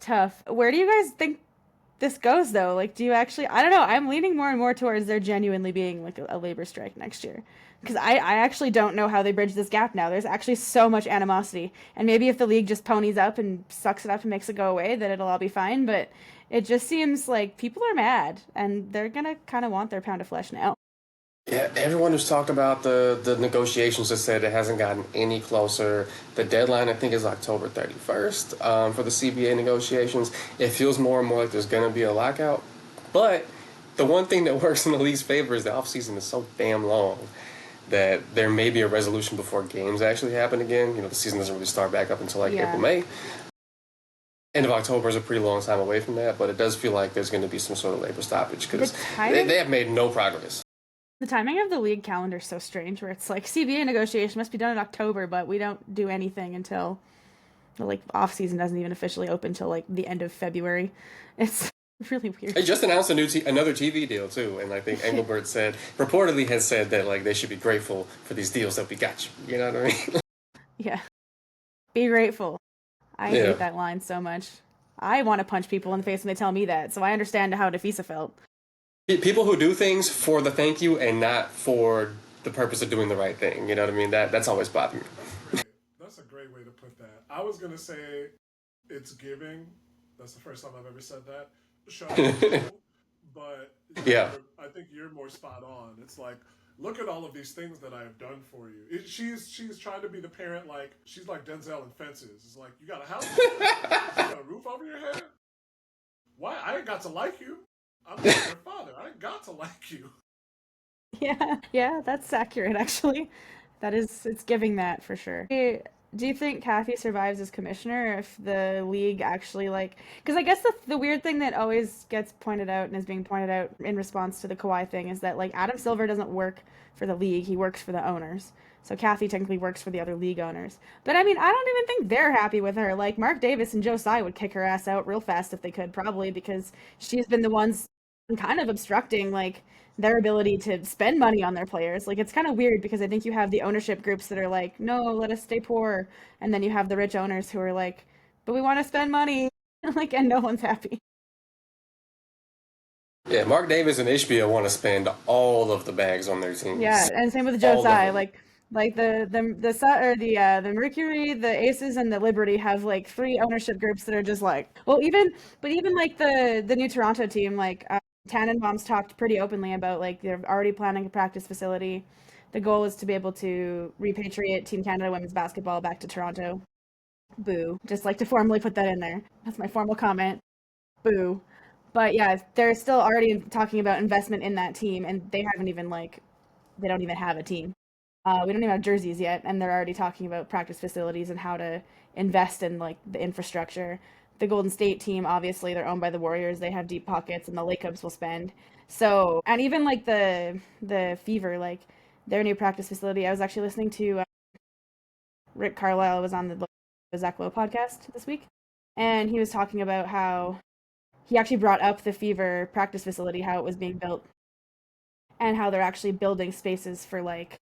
tough. Where do you guys think this goes though? Like, do you actually? I don't know. I'm leaning more and more towards there genuinely being like a labor strike next year. Because I actually don't know how they bridge this gap now. There's actually so much animosity. And maybe if the league just ponies up and sucks it up and makes it go away, then it'll all be fine. But it just seems like people are mad and they're going to kind of want their pound of flesh now. Yeah, everyone who's talked about the negotiations has said it hasn't gotten any closer. The deadline, I think, is October 31st for the CBA negotiations. It feels more and more like there's going to be a lockout. But the one thing that works in the league's favor is the offseason is so damn long that there may be a resolution before games actually happen again. You know, the season doesn't really start back up until like Yeah. April, May. End of October is a pretty long time away from that, but it does feel like there's going to be some sort of labor stoppage because The timing- they have made no progress. The timing of the league calendar is so strange where it's like CBA negotiation must be done in October, but we don't do anything until the like off season doesn't even officially open until like the end of February. It's really weird. They just announced another TV deal too, and I think Engelbert reportedly has said that like they should be grateful for these deals that we got you. You know what I mean? Yeah. Be grateful. I Yeah. hate that line so much. I want to punch people in the face when they tell me that, so I understand how Napheesa felt. People who do things for the thank you and not for the purpose of doing the right thing. You know what I mean? That's always bothered me. Great. That's a great way to put that. I was gonna say it's giving. That's the first time I've ever said that. Show people, but Yeah. I think you're more spot on. It's like, look at all of these things that I have done for you. She's trying to be the parent, like she's like Denzel in Fences. It's like, you got a house, you got a roof over your head. Why? I ain't got to like you. I'm not your father. I ain't got to like you. Yeah, that's accurate actually. It's giving that for sure. Do you think Cathy survives as commissioner if the league actually like? Because I guess the weird thing that always gets pointed out and is being pointed out in response to the Kawhi thing is that like Adam Silver doesn't work for the league; he works for the owners. So Cathy technically works for the other league owners. But I mean, I don't even think they're happy with her. Like Mark Davis and Joe Tsai would kick her ass out real fast if they could, probably because she's been the ones kind of obstructing like their ability to spend money on their players. Like it's kind of weird because I think you have the ownership groups that are like, no, let us stay poor, and then you have the rich owners who are like, but we want to spend money, like, and no one's happy. Yeah, Mark Davis and HBO want to spend all of the bags on their teams. Yeah, and same with Joe All of Tsai. them. Like the Mercury, the Aces, and the Liberty have like three ownership groups that are just like, well, even like the new Toronto team, like Tannenbaum's talked pretty openly about like they're already planning a practice facility. The goal is to be able to repatriate Team Canada women's basketball back to Toronto. Boo. Just like to formally put that in there. That's my formal comment. Boo. But yeah, they're still already talking about investment in that team, and they haven't even like they don't even have a team. We don't even have jerseys yet, and they're already talking about practice facilities and how to invest in like the infrastructure. The Golden State team, obviously, they're owned by the Warriors. They have deep pockets, and the Lakers will spend. So, and even like the Fever, like their new practice facility. I was actually listening to Rick Carlisle was on the Zach Lowe podcast this week, and he was talking about how he actually brought up the Fever practice facility, how it was being built, and how they're actually building spaces for like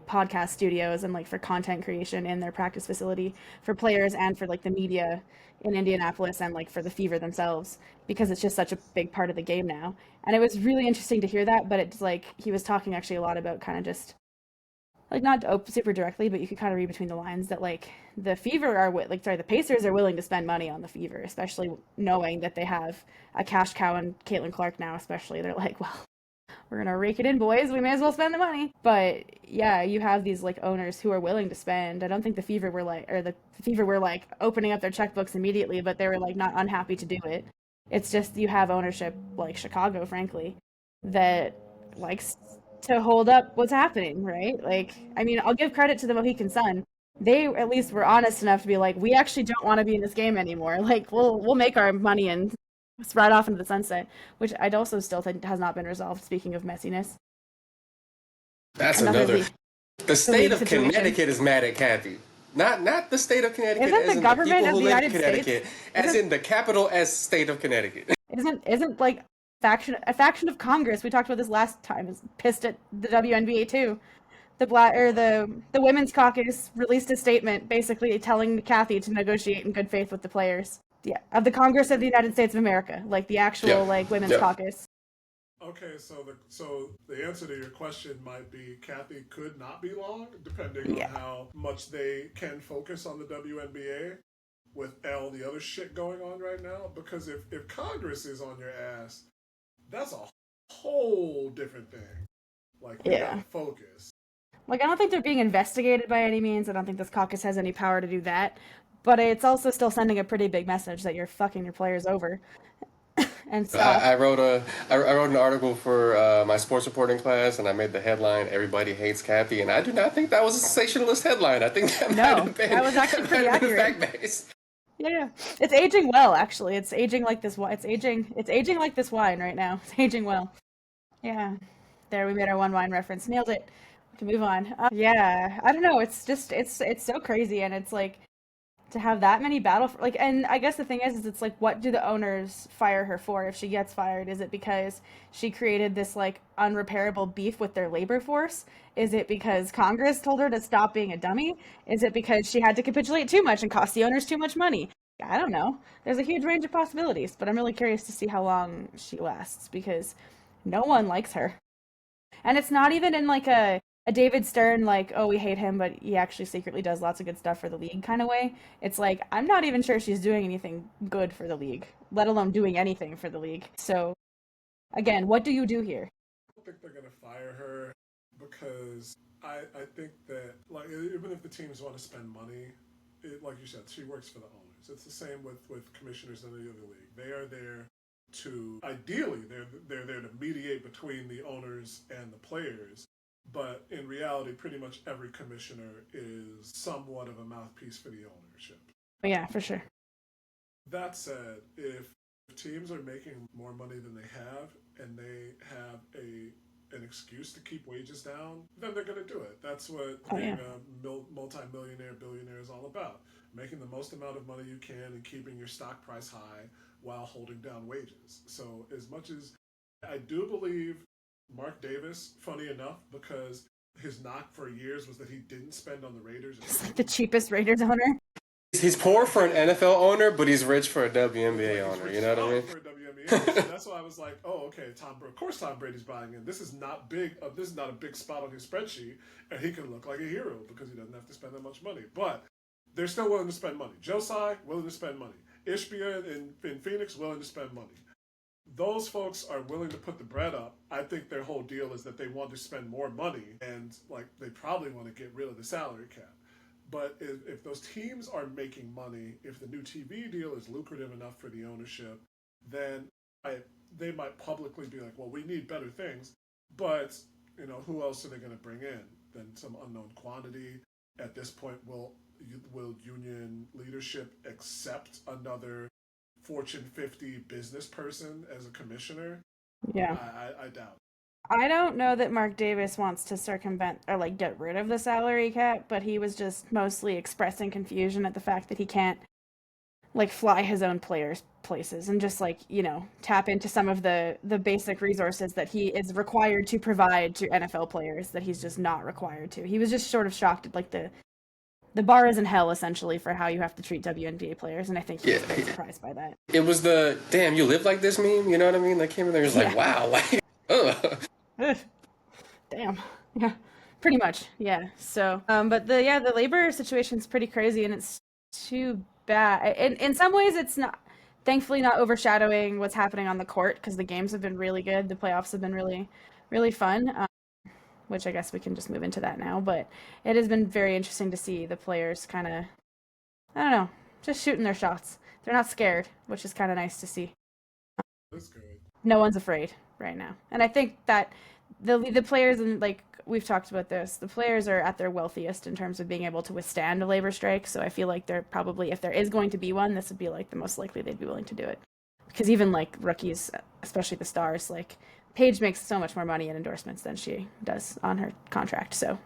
podcast studios and like for content creation in their practice facility for players and for like the media in Indianapolis and like for the Fever themselves, because it's just such a big part of the game now. And it was really interesting to hear that, but it's like he was talking actually a lot about kind of just like not super directly, but you could kind of read between the lines that like the Fever are the Pacers are willing to spend money on the Fever, especially knowing that they have a cash cow and Caitlin Clark now. Especially they're like, well, we're gonna rake it in, boys. We may as well spend the money. But yeah, you have these like owners who are willing to spend. I don't think the Fever were like opening up their checkbooks immediately, but they were like not unhappy to do it. It's just you have ownership like Chicago, frankly, that likes to hold up what's happening, right? Like, I mean, I'll give credit to the Mohican Sun. They at least were honest enough to be like, we actually don't want to be in this game anymore. Like, we'll make our money and ride off into the sunset, which I'd also still think has not been resolved. Speaking of messiness, That's another. The state of situation. Connecticut is mad at Cathy. Not the state of Connecticut. Isn't as the in government the people of who the live United in Connecticut, States? as in the capital S state of Connecticut. Isn't like a faction of Congress? We talked about this last time. Is pissed at the WNBA too. The women's caucus released a statement basically telling Cathy to negotiate in good faith with the players. Yeah, of the Congress of the United States of America, like the actual like women's caucus. Okay, so the answer to your question might be Cathy could not be long, depending on how much they can focus on the WNBA with all the other shit going on right now. Because if Congress is on your ass, that's a whole different thing. Like, you gotta focus. Like, I don't think they're being investigated by any means. I don't think this caucus has any power to do that. But it's also still sending a pretty big message that you're fucking your players over. And so I wrote an article for my sports reporting class, and I made the headline "Everybody Hates Cathy," and I do not think that was a sensationalist headline. I think that might have been, that was actually pretty accurate. Fact-based. Yeah, it's aging well. Actually, it's aging like this. It's aging like this wine right now. It's aging well. Yeah, there we made our one wine reference. Nailed it. We can move on. Yeah, I don't know. It's just it's so crazy, and it's like to have that many and I guess the thing is it's like, what do the owners fire her for if she gets fired? Is it because she created this like unrepairable beef with their labor force? Is it because Congress told her to stop being a dummy? Is it because she had to capitulate too much and cost the owners too much money? I don't know. There's a huge range of possibilities, but I'm really curious to see how long she lasts because no one likes her. And it's not even in like a David Stern, like, oh, we hate him, but he actually secretly does lots of good stuff for the league kind of way. It's like, I'm not even sure she's doing anything good for the league, let alone doing anything for the league. So, again, what do you do here? I don't think they're going to fire her because I think that, like, even if the teams want to spend money, like you said, she works for the owners. It's the same with commissioners in the other league. They are there to, ideally, they're there to mediate between the owners and the players. But in reality, pretty much every commissioner is somewhat of a mouthpiece for the ownership. Yeah, for sure. That said, if teams are making more money than they have and they have an excuse to keep wages down, then they're going to do it. That's what being a multi-millionaire, billionaire is all about. Making the most amount of money you can and keeping your stock price high while holding down wages. So as much as I do believe Mark Davis, funny enough, because his knock for years was that he didn't spend on the Raiders. He's like the cheapest Raiders owner. He's poor for an NFL owner, but he's rich for a WNBA owner. You know what I mean? For a WNBA owner. So that's why I was like, oh, okay, of course Tom Brady's buying in. This is not big. This is not a big spot on his spreadsheet, and he can look like a hero because he doesn't have to spend that much money. But they're still willing to spend money. Josai, willing to spend money. Ishbia in Phoenix, willing to spend money. Those folks are willing to put the bread up. I think their whole deal is that they want to spend more money and like they probably want to get rid of the salary cap. But if those teams are making money, if the new TV deal is lucrative enough for the ownership, then they might publicly be like, well, we need better things. But, who else are they going to bring in than some unknown quantity? At this point, will union leadership accept another Fortune 50 business person as a commissioner? Yeah. I doubt. I don't know that Mark Davis wants to circumvent or like get rid of the salary cap, but he was just mostly expressing confusion at the fact that he can't like fly his own players places and just like, tap into some of the basic resources that he is required to provide to NFL players that he's just not required to. He was just sort of shocked at like the bar is in hell, essentially, for how you have to treat WNBA players, and I think he was very surprised by that. It was the, damn, you live like this meme, you know what I mean? Like, came in there and was like, wow, like, ugh. Damn. Yeah, pretty much, yeah. So, but the labor situation's pretty crazy, and it's too bad. In some ways, it's not, thankfully not overshadowing what's happening on the court, because the games have been really good, the playoffs have been really really fun. Which I guess we can just move into that now. But it has been very interesting to see the players kind of, I don't know, just shooting their shots. They're not scared, which is kind of nice to see. That's good. No one's afraid right now, and I think that the players, and like we've talked about this, the players are at their wealthiest in terms of being able to withstand a labor strike. So I feel like they're probably, if there is going to be one, this would be like the most likely they'd be willing to do it. Because even like rookies, especially the stars, like Paige makes so much more money in endorsements than she does on her contract. So,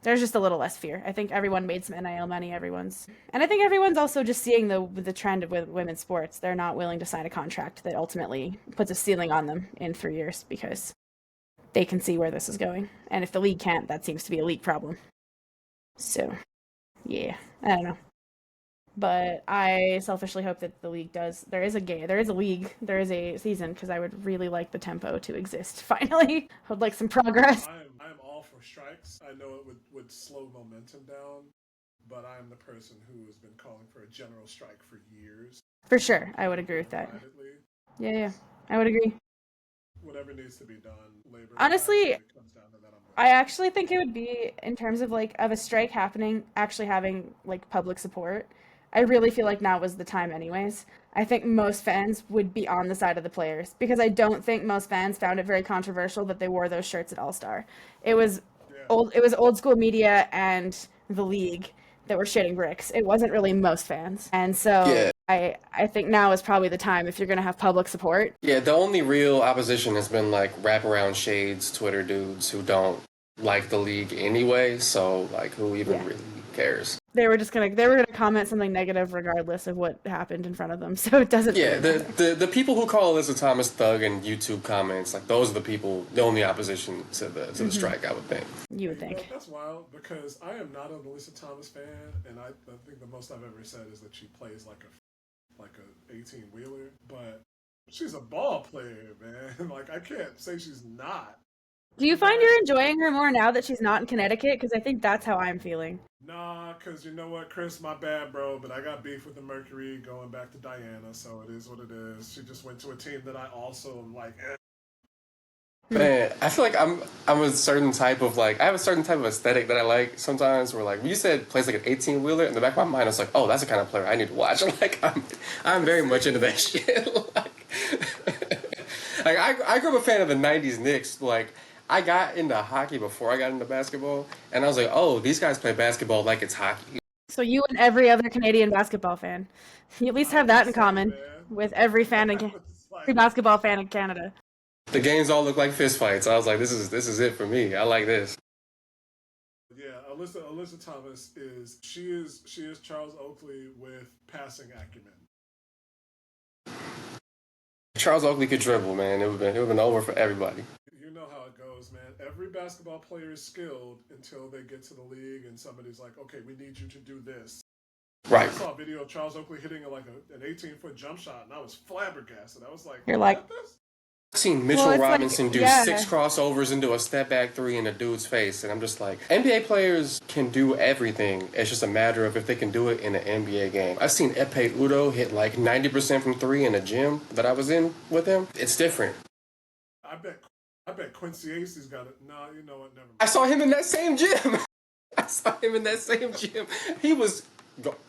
there's just a little less fear. I think everyone made some NIL money. And I think everyone's also just seeing the trend of women's sports. They're not willing to sign a contract that ultimately puts a ceiling on them in 3 years because they can see where this is going. And if the league can't, that seems to be a league problem. So, yeah, I don't know. But I selfishly hope that the league does. There is a league, there is a season, because I would really like the tempo to exist finally. I would like some progress. I'm all for strikes. I know it would slow momentum down, but I'm the person who has been calling for a general strike for years. For sure, I would agree with that. Privately. Yeah, I would agree. Whatever needs to be done, labor. Honestly, it comes down to that. I actually think it would be, in terms of like of a strike happening, actually having like public support. I really feel like now was the time anyways. I think most fans would be on the side of the players because I don't think most fans found it very controversial that they wore those shirts at All-Star. It was old school media and the league that were shitting bricks. It wasn't really most fans. And so Yeah. I think now is probably the time if you're going to have public support. Yeah, the only real opposition has been like wraparound shades Twitter dudes who don't like the league anyway, so like who even really cares? They were gonna comment something negative regardless of what happened in front of them, so it doesn't Yeah, really matter. the people who call Alyssa Thomas thug in YouTube comments, like those are the people, the only opposition to the strike, I would think. You would think. That's wild because I am not a Alyssa Thomas fan, and I think the most I've ever said is that she plays like a 18-wheeler, but she's a ball player, man. Like I can't say she's not. Do you find you're enjoying her more now that she's not in Connecticut? Because I think that's how I'm feeling. Nah, because you know what, Chris, my bad, bro, but I got beef with the Mercury going back to Diana, so it is what it is. She just went to a team that I also am like, Man, I feel like I'm a certain type of like I have a certain type of aesthetic that I like sometimes where like when you said plays like an 18-wheeler in the back of my mind I was like, oh, that's the kind of player I need to watch. Like I'm very much into that shit. Like I grew up a fan of the 90s Knicks. Like I got into hockey before I got into basketball and I was like, oh, these guys play basketball like it's hockey. So you and every other Canadian basketball fan, you at least have that in common with every every basketball fan in Canada. The games all look like fistfights. I was like, this is it for me. I like this. Yeah, Alyssa Thomas is Charles Oakley with passing acumen. Charles Oakley could dribble, man. It would have been over for everybody. You know how it goes, man. Every basketball player is skilled until they get to the league and somebody's like, okay, we need you to do this. Right. I saw a video of Charles Oakley hitting an 18-foot jump shot, and I was flabbergasted. I was like, you're like, I've seen Mitchell Robinson do 6 crossovers into a step back 3 in a dude's face, and I'm just like, NBA players can do everything. It's just a matter of if they can do it in an NBA game. I've seen Epe Udo hit like 90% from 3 in a gym that I was in with him. It's different. I bet Quincy Acey's got it. Nah, you know what? Never mind. I saw him in that same gym. He was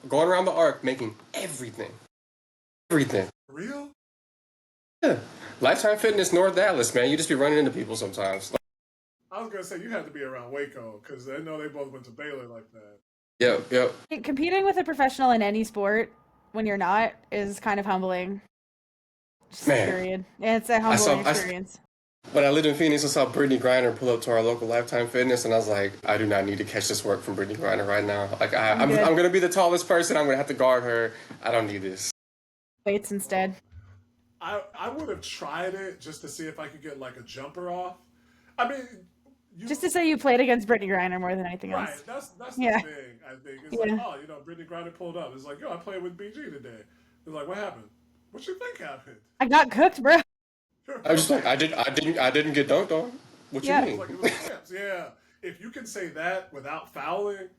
going around the arc making everything. Everything. For real? Yeah. Lifetime Fitness North Dallas, man. You just be running into people sometimes. I was gonna say you had to be around Waco because I know they both went to Baylor like that. Yep. Competing with a professional in any sport when you're not is kind of humbling. Just period. It's a humbling experience. When I lived in Phoenix, I saw Brittany Griner pull up to our local Lifetime Fitness, and I was like, I do not need to catch this work from Brittany Griner right now. Like, I'm going to be the tallest person. I'm going to have to guard her. I don't need this. Weights instead. I would have tried it just to see if I could get like a jumper off. I mean, just to say you played against Brittany Griner more than anything else. Right, that's the thing. I think it's like, oh, Brittany Griner pulled up. It's like, yo, I played with BG today. It's like, what happened? What you think happened? I got cooked, bro. I was just like, I didn't get dunked on. What you mean? Like, yeah, if you can say that without fouling,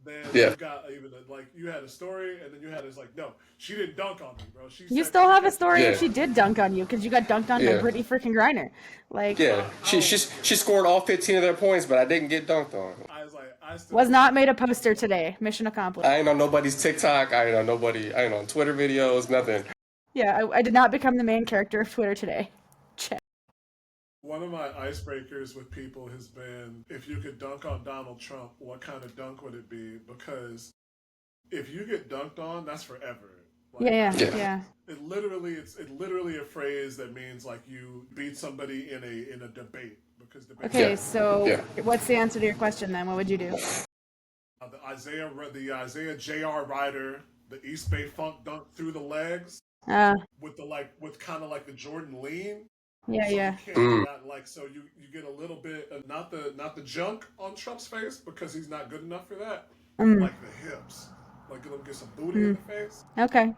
then Yeah. you got even like you had a story, and then you had it's like, no, she didn't dunk on me, bro. You still have a story Yeah. if she did dunk on you because you got dunked on by Yeah. Brittany freaking Griner. Like, Yeah. She scored all 15 of their points, but I didn't get dunked on. I was like, I still was not made a poster today. Mission accomplished. I ain't on nobody's TikTok. I ain't on Twitter videos, nothing. Yeah, I did not become the main character of Twitter today. Check. One of my icebreakers with people has been, if you could dunk on Donald Trump, what kind of dunk would it be? Because if you get dunked on, that's forever. Like, Yeah. it's literally a phrase that means like you beat somebody in a debate because debate. Okay, so what's the answer to your question then? What would you do? The Isaiah J.R. Ryder, the East Bay Funk dunk through the legs with kind of like the Jordan lean. Yeah, so yeah. You can't do that, like, so you get a little bit of not the junk on Trump's face because he's not good enough for that. Like the hips, like let him get some booty in the face. Okay.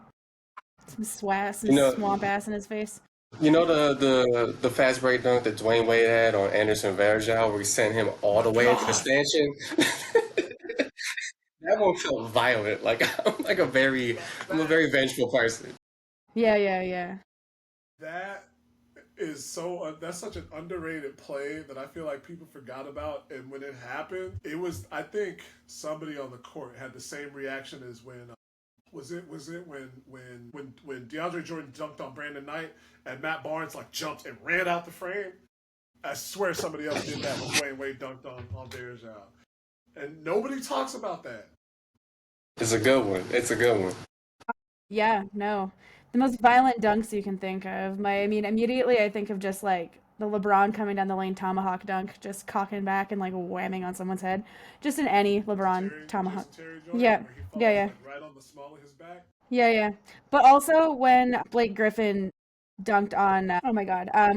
Some swamp ass in his face. You know the fast break dunk that Dwayne Wade had on Anderson Varejao where he sent him all the way into the stanchion? That one felt violent. Like I'm a very vengeful person. Yeah. That is that's such an underrated play that I feel like people forgot about. And when it happened, I think somebody on the court had the same reaction as when was it when DeAndre Jordan dunked on Brandon Knight and Matt Barnes like jumped and ran out the frame. I swear somebody else did that when Dwayne Wade dunked on Varejao. And nobody talks about that. It's a good one. Yeah, no. The most violent dunks you can think of. Immediately I think of just like the LeBron coming down the lane tomahawk dunk, just cocking back and like whamming on someone's head. Just in any LeBron tomahawk. Yeah. Like, right on the small of his back. Yeah. But also when Blake Griffin dunked on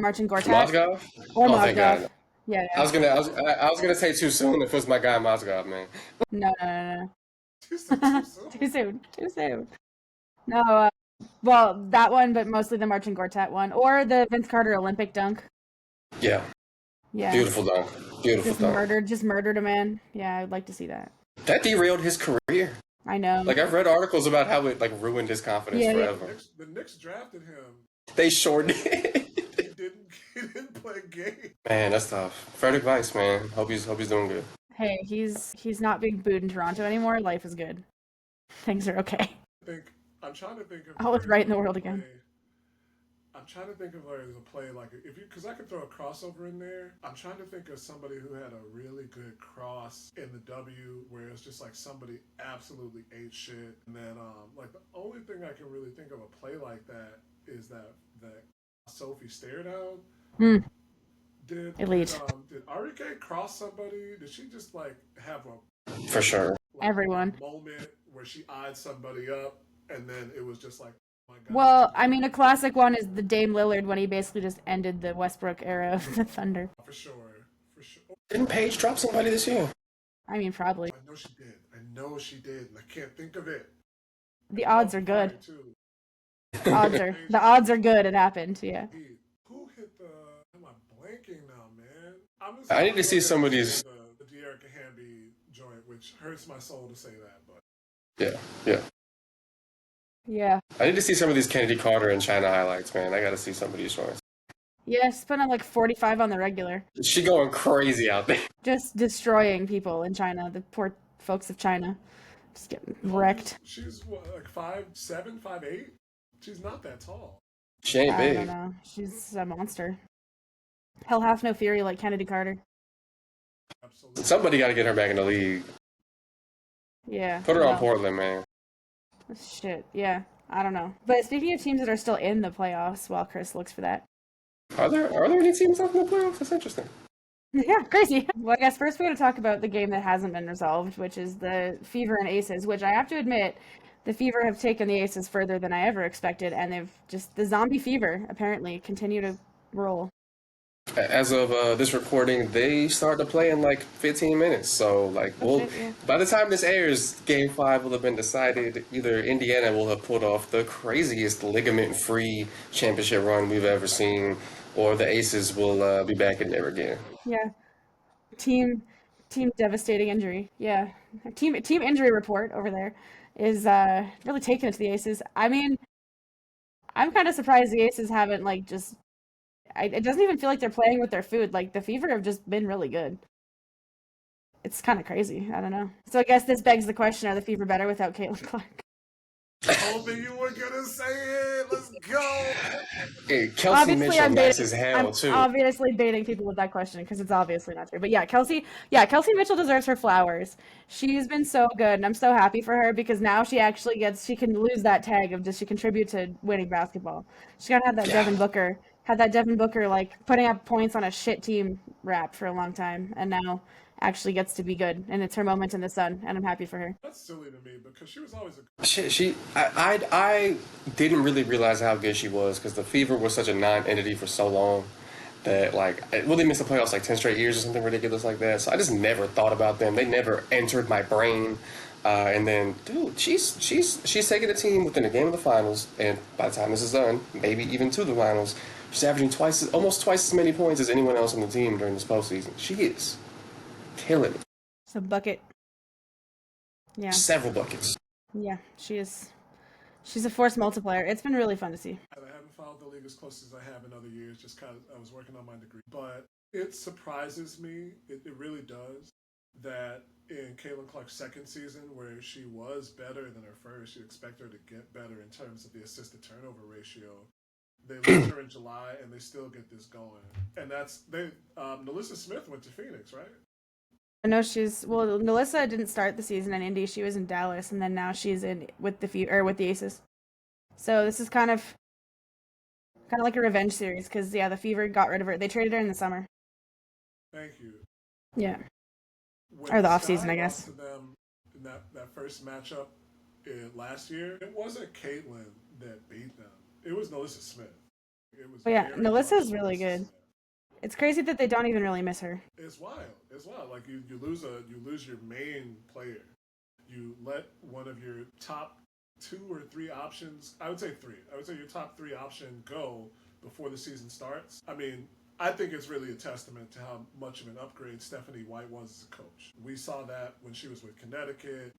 Marcin Gortat. Mozgov? Or Mozgov. Thank God. Yeah. I was gonna say too soon if it was my guy Mozgov, man. No. Too soon. No, well, that one, but mostly the Marcin Gortat one. Or the Vince Carter Olympic dunk. Yeah. Beautiful dunk. Just murdered a man. Yeah, I'd like to see that. That derailed his career. I know. Like, I've read articles about how it, like, ruined his confidence forever. Yeah. The Knicks drafted him. They sure did. He didn't play a game. Man, that's tough. Frederick Weiss, man. Hope he's doing good. Hey, he's not being booed in Toronto anymore. Life is good. Things are okay. I'm trying to think of all is right in the world again. I'm trying to think of where there's a play like because I could throw a crossover in there. I'm trying to think of somebody who had a really good cross in the W where it's just like somebody absolutely ate shit, and then like the only thing I can really think of a play like that is that Sophie stare down. Did Arike cross somebody? Did she just like have a for sure everyone moment where she eyed somebody up and then it was just like, oh my God. Well, I mean, a classic one is the Dame Lillard when he basically just ended the Westbrook era of the Thunder. For sure. Didn't Paige drop somebody this year? I mean, probably. I know she did. And I can't think of it. The odds are good. The odds are good. It happened. Yeah. Who hit the? Am I blanking now, man? I need to see some of these. The De'Erica Hamby joint, which hurts my soul to say that, but. Yeah. I need to see some of these Kennedy Carter and China highlights, man. I got to see some of these shorts. Yeah, she's putting up like 45 on the regular. She going crazy out there. Just destroying people in China. The poor folks of China. Just getting wrecked. She's what, like 5'7", 5'8"? She's not that tall. She ain't big. I don't know. She's a monster. Hell hath no fury like Kennedy Carter. Absolutely. Somebody got to get her back in the league. Yeah. Put her on Portland, man. Shit, yeah. I don't know. But speaking of teams that are still in the playoffs, while Chris looks for that. Are there any teams left in the playoffs? That's interesting. Yeah, crazy. Well, I guess first we got to talk about the game that hasn't been resolved, which is the Fever and Aces, which I have to admit, the Fever have taken the Aces further than I ever expected, and they've just, the zombie Fever, apparently, continue to roll. As of this recording, they start to play in like 15 minutes. So, like, by the time this airs, Game 5 will have been decided. Either Indiana will have pulled off the craziest ligament-free championship run we've ever seen, or the Aces will be back in there again. Yeah. Team team devastating injury. Yeah, team injury report over there is really taking it to the Aces. I mean, I'm kind of surprised the Aces haven't like just. It doesn't even feel like they're playing with their food. Like the Fever have just been really good. It's kind of crazy. I don't know. So I guess this begs the question: are the Fever better without Caitlin Clark? Told me you were gonna say it. Let's go. Hey, Kelsey Obviously, Mitchell, I'm nice baiting. as hell I'm too. obviously baiting people with that question because it's obviously not true. But yeah, Kelsey. Yeah, Kelsey Mitchell deserves her flowers. She's been so good, and I'm so happy for her because now she actually gets. She can lose that tag of does she contribute to winning basketball? She gotta have that Yeah. Devin Booker like putting up points on a shit team rap for a long time, and now actually gets to be good, and it's her moment in the sun, and I'm happy for her. That's silly to me because she was always a. I didn't really realize how good she was because the Fever was such a non-entity for so long that like it really missed the playoffs like 10 straight years or something ridiculous like that. So I just never thought about them. They never entered my brain. And then, dude, she's taking the team within a game of the finals, and by the time this is done, maybe even to the finals, she's averaging almost twice as many points as anyone else on the team during this postseason. She is killing it. So bucket. Yeah, Several buckets. yeah, she is. She's a force multiplier. It's been really fun to see. I haven't followed the league as close as I have in other years, just because I was working on my degree. But it surprises me, it really does, that in Caitlin Clark's second season, where she was better than her first, you'd expect her to get better in terms of the assist to turnover ratio. They lose her in July, and they still get this going. And that's they. Nalissa Smith went to Phoenix, right? I know Melissa didn't start the season in Indy. She was in Dallas, and then now she's in with the Aces. So this is kind of like a revenge series because yeah, the Fever got rid of her. They traded her in the summer. Thank you. Yeah, When or the off Sky season, I lost guess. to them in that first matchup last year, it wasn't Caitlin that beat them. It was Nalissa Smith. It was But yeah, very much Melissa's really Nalissa good. Smith. It's crazy that they don't even really miss her. It's wild. It's wild. Like you lose your main player. You let one of your top 2 or 3 options. I would say 3. I would say your top 3 option go before the season starts. I mean, I think it's really a testament to how much of an upgrade Stephanie White was as a coach. We saw that when she was with Connecticut.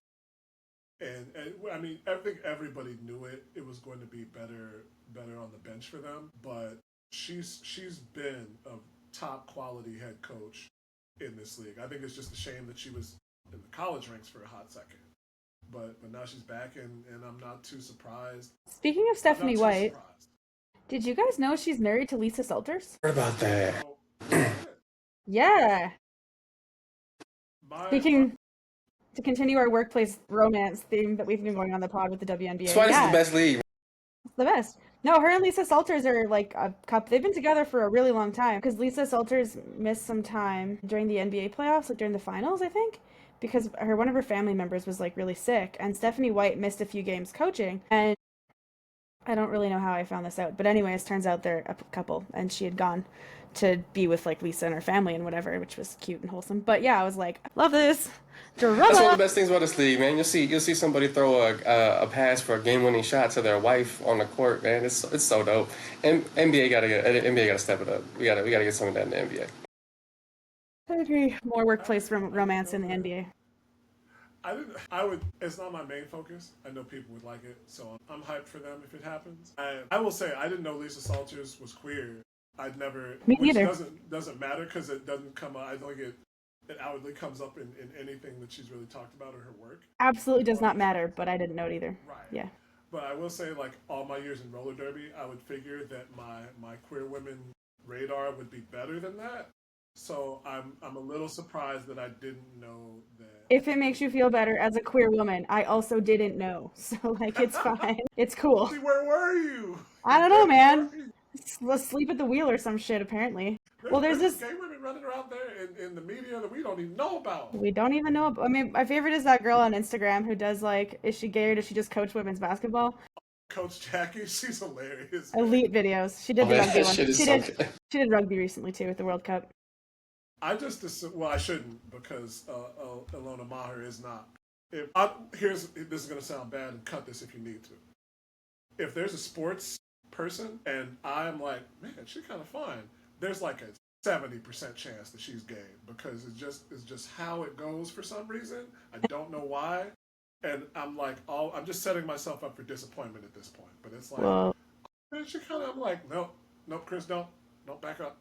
And I mean, I think everybody knew it. It was going to be better on the bench for them. But she's been a top quality head coach in this league. I think it's just a shame that she was in the college ranks for a hot second. But now she's back, and I'm not too surprised. Speaking of Stephanie White, did you guys know she's married to Lisa Salters? What about that? Yeah. Speaking to continue our workplace romance theme that we've been going on the pod with the WNBA. That's why this is the best league. It's the best. No, her and Lisa Salters are like a couple. They've been together for a really long time because Lisa Salters missed some time during the NBA playoffs, like during the finals, I think, because one of her family members was like really sick, and Stephanie White missed a few games coaching. And I don't really know how I found this out, but anyways, turns out they're a couple, and she had gone to be with like Lisa and her family and whatever, which was cute and wholesome. But yeah, I was like, love this. Drama. That's one of the best things about this league, man. You'll see somebody throw a pass for a game-winning shot to their wife on the court, man. It's so dope. And NBA gotta step it up. We gotta get some of that in the NBA. I agree. More workplace romance in the NBA. It's not my main focus. I know people would like it, so I'm hyped for them if it happens. I will say I didn't know Lisa Salters was queer. I'd never. Me neither. Which doesn't matter because it doesn't come up. I don't think it outwardly comes up in anything that she's really talked about or her work. Absolutely does not matter, but I didn't know it either. Right. Yeah. But I will say, like all my years in roller derby, I would figure that my queer women radar would be better than that. So I'm a little surprised that I didn't know that. If it makes you feel better as a queer woman, I also didn't know. So like it's fine. It's cool. Where were you? I don't know, man. Let's sleep at the wheel or some shit, apparently. There's this gay women running around there in the media that we don't even know about. We don't even know. I mean, my favorite is that girl on Instagram who does like, is she gay or does she just coach women's basketball? Coach Jackie, she's hilarious. Elite videos. She did the rugby one. She did rugby recently too at the World Cup. I just assume, well, I shouldn't because Ilona Maher is not. This is going to sound bad, and cut this if you need to. If there's a sports person and I'm like, man, she's kind of fine. There's like a 70% chance that she's gay because it's just how it goes for some reason. I don't know why. And I'm like, I'm just setting myself up for disappointment at this point. But it's like, Well, and she kind of, I'm like, nope, Chris, don't back up.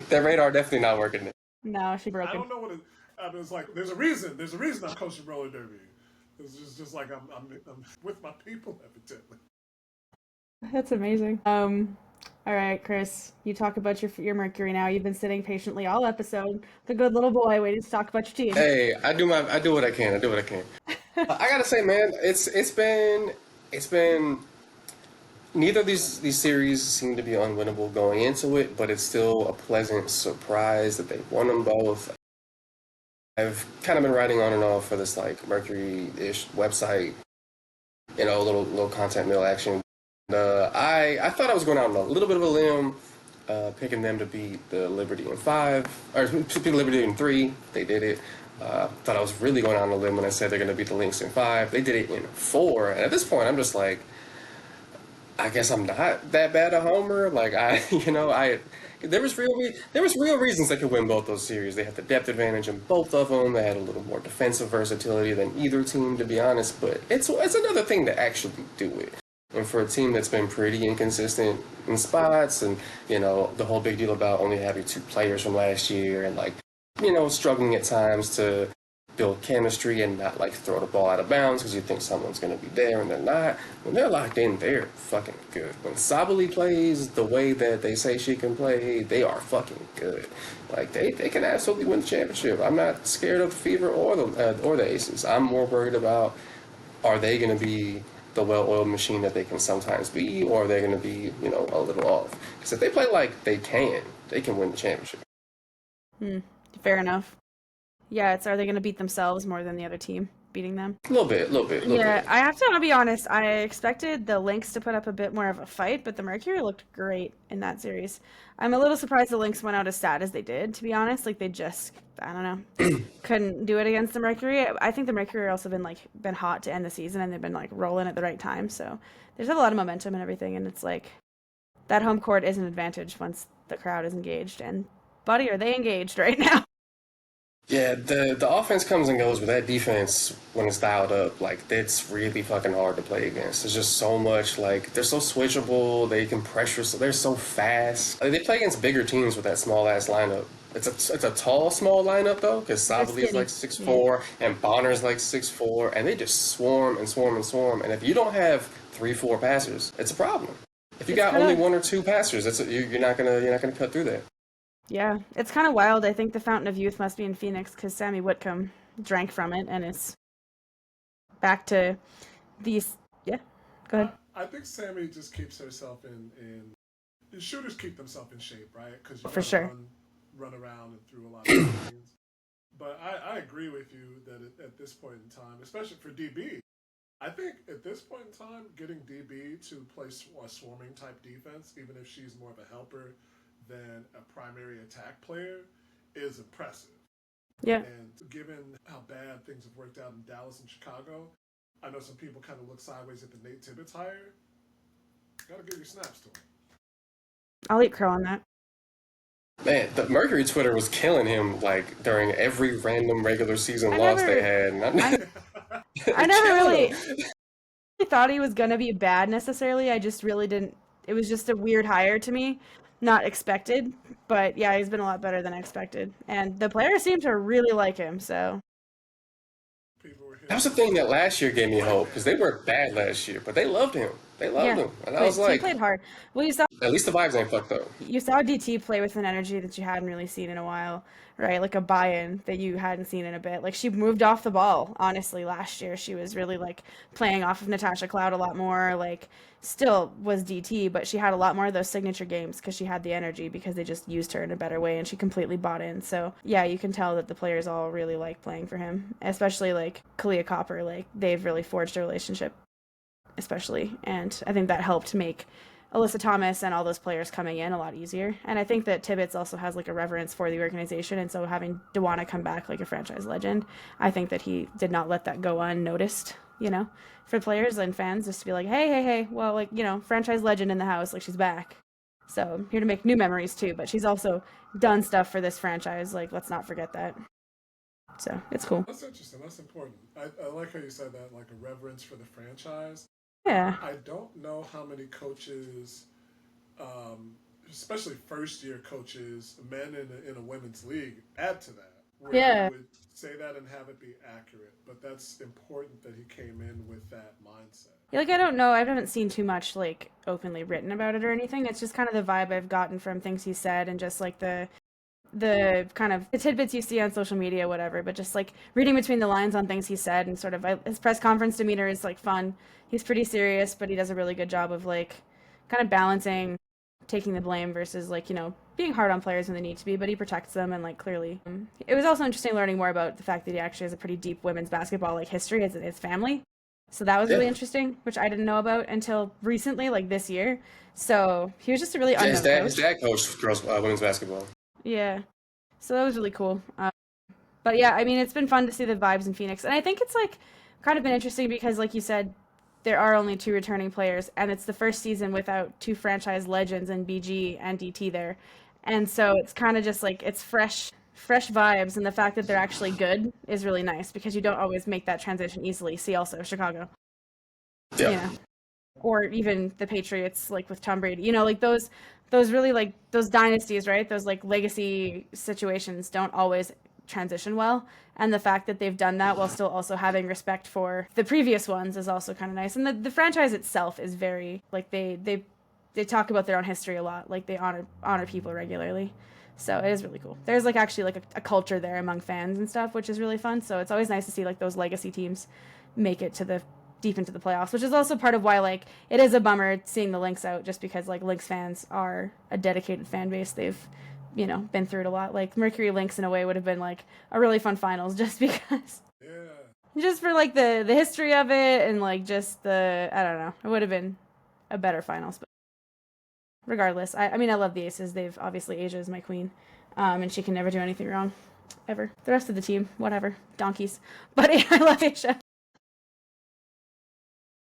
That radar definitely not working. no, she broke I it. don't know what it. I mean, it's like, there's a reason I'm coaching roller derby. It's just like I'm with my people evidently. That's amazing. All right, Chris, you talk about your Mercury now. You've been sitting patiently all episode, the good little boy, waiting to talk about your team. Hey, I do what I can. I do what I can. I gotta say, man, it's been neither of these series seem to be unwinnable going into it, but it's still a pleasant surprise that they won them both. I've kind of been writing on and off for this like Mercury-ish website, little content mill action. I thought I was going out on a little bit of a limb, picking them to beat the Liberty in 5, or to beat Liberty in 3. They did it. Thought I was really going out on a limb when I said they're going to beat the Lynx in 5. They did it in 4, and at this point, I'm just like, I guess I'm not that bad a homer. Like there was real reasons they could win both those series. They had the depth advantage in both of them. They had a little more defensive versatility than either team, to be honest. But it's another thing to actually do it. And for a team that's been pretty inconsistent in spots, and the whole big deal about only having 2 players from last year, and struggling at times to build chemistry and not throw the ball out of bounds because you think someone's going to be there and they're not. When they're locked in, they're fucking good. When Sabali plays the way that they say she can play, they are fucking good. They can absolutely win the championship. I'm not scared of the Fever or the Aces. I'm more worried about, are they going to be the well-oiled machine that they can sometimes be, or are they going to be a little off? Because if they play like they can win the championship. Fair enough. Yeah, are they going to beat themselves more than the other team beating them? A little bit. Yeah, I have to be honest. I expected the Lynx to put up a bit more of a fight, but the Mercury looked great in that series. I'm a little surprised the Lynx went out as sad as they did, to be honest. They just, I don't know, couldn't do it against the Mercury. I think the Mercury also been hot to end the season, and they've been rolling at the right time. So there's a lot of momentum and everything, and it's that home court is an advantage once the crowd is engaged. And buddy, are they engaged right now? Yeah, the offense comes and goes, but that defense, when it's dialed up, it's really fucking hard to play against. There's just so much, they're so switchable, they can pressure, so they're so fast. They play against bigger teams with that small-ass lineup. It's a tall, small lineup, though, because Sabali's 6'4", and Bonner's 6'4", and they just swarm and swarm and swarm. And if you don't have 3-4 passers, it's a problem. If you got only 1 or 2 passers, you're not gonna cut through that. Yeah, it's kind of wild. I think the fountain of youth must be in Phoenix because Sammy Whitcomb drank from it and is back to these. Yeah, go ahead. I think Sammy just keeps herself in shooters keep themselves in shape, right? Because for sure run around and through a lot of things. But I agree with you that at this point in time, especially for DB, I think at this point in time, getting DB to play a swarming type defense, even if she's more of a helper than a primary attack player, is impressive. Yeah. And given how bad things have worked out in Dallas and Chicago, I know some people kind of look sideways at the Nate Tibbetts hire. Gotta give your snaps to him. I'll eat crow on that. Man, the Mercury Twitter was killing him during every random regular season loss they had. I never really thought he was gonna be bad necessarily. I just really didn't. It was just a weird hire to me. Not expected, but yeah, he's been a lot better than I expected. And the players seem to really like him, so. That was the thing that last year gave me hope, because they were bad last year, but they loved him. They loved him. And I was he played hard. Well, you saw at least the vibes ain't fucked up. You saw DT play with an energy that you hadn't really seen in a while, right? Like a buy-in that you hadn't seen in a bit. She moved off the ball, honestly, last year. She was really playing off of Natasha Cloud a lot more, still was DT, but she had a lot more of those signature games because she had the energy because they just used her in a better way and she completely bought in. So yeah, you can tell that the players all really like playing for him, especially Kalia Copper. They've really forged a relationship, especially. And I think that helped make Alyssa Thomas and all those players coming in a lot easier. And I think that Tibbetts also has a reverence for the organization. And so having DeWanna come back like a franchise legend, I think that he did not let that go unnoticed, for players and fans just to be hey, well, franchise legend in the house, she's back. So here to make new memories too, but she's also done stuff for this franchise. Like, let's not forget that. So it's cool. That's interesting. That's important. I like how you said that, like a reverence for the franchise. Yeah. I don't know how many coaches, especially first year coaches, men in a women's league, add to that. Where Yeah. you would say that and have it be accurate. But that's important that he came in with that mindset. Yeah, like I don't know, I haven't seen too much like openly written about it or anything. It's just kind of the vibe I've gotten from things he said and just like the kind of the tidbits you see on social media, whatever. But just like reading between the lines on things he said and sort of his press conference demeanor is like fun. He's pretty serious, but he does a really good job of like kind of balancing taking the blame versus like being hard on players when they need to be, but he protects them and like clearly. It was also interesting learning more about the fact that he actually has a pretty deep women's basketball like history as his family. So that was really interesting, which I didn't know about until recently, like this year. So he was just a really unknown His dad coached girls women's basketball. Yeah. So that was really cool. But yeah, I mean, it's been fun to see the vibes in Phoenix. And I think it's like kind of been interesting because, like you said, there are only 2 returning players, and it's the first season without 2 franchise legends in BG and DT there. And so it's kind of just like it's fresh vibes, and the fact that they're actually good is really nice because you don't always make that transition easily. See also Chicago. Yeah. Or even the Patriots, like with Tom Brady. Like those really like those dynasties, right? Those like legacy situations don't always transition well. And the fact that they've done that while still also having respect for the previous ones is also kind of nice. And the franchise itself is very like they talk about their own history a lot. Like they honor people regularly. So it is really cool. There's like actually like a culture there among fans and stuff, which is really fun. So it's always nice to see like those legacy teams make it to the deep into the playoffs, which is also part of why like it is a bummer seeing the Lynx out, just because like Lynx fans are a dedicated fan base. They've been through it a lot. Like Mercury Lynx in a way would have been like a really fun finals just because just for like the history of it and like just I don't know, it would have been a better finals. But regardless, I mean I love the Aces. They've obviously Asia is my queen, and she can never do anything wrong ever. The rest of the team, whatever, donkeys, but I love Asia.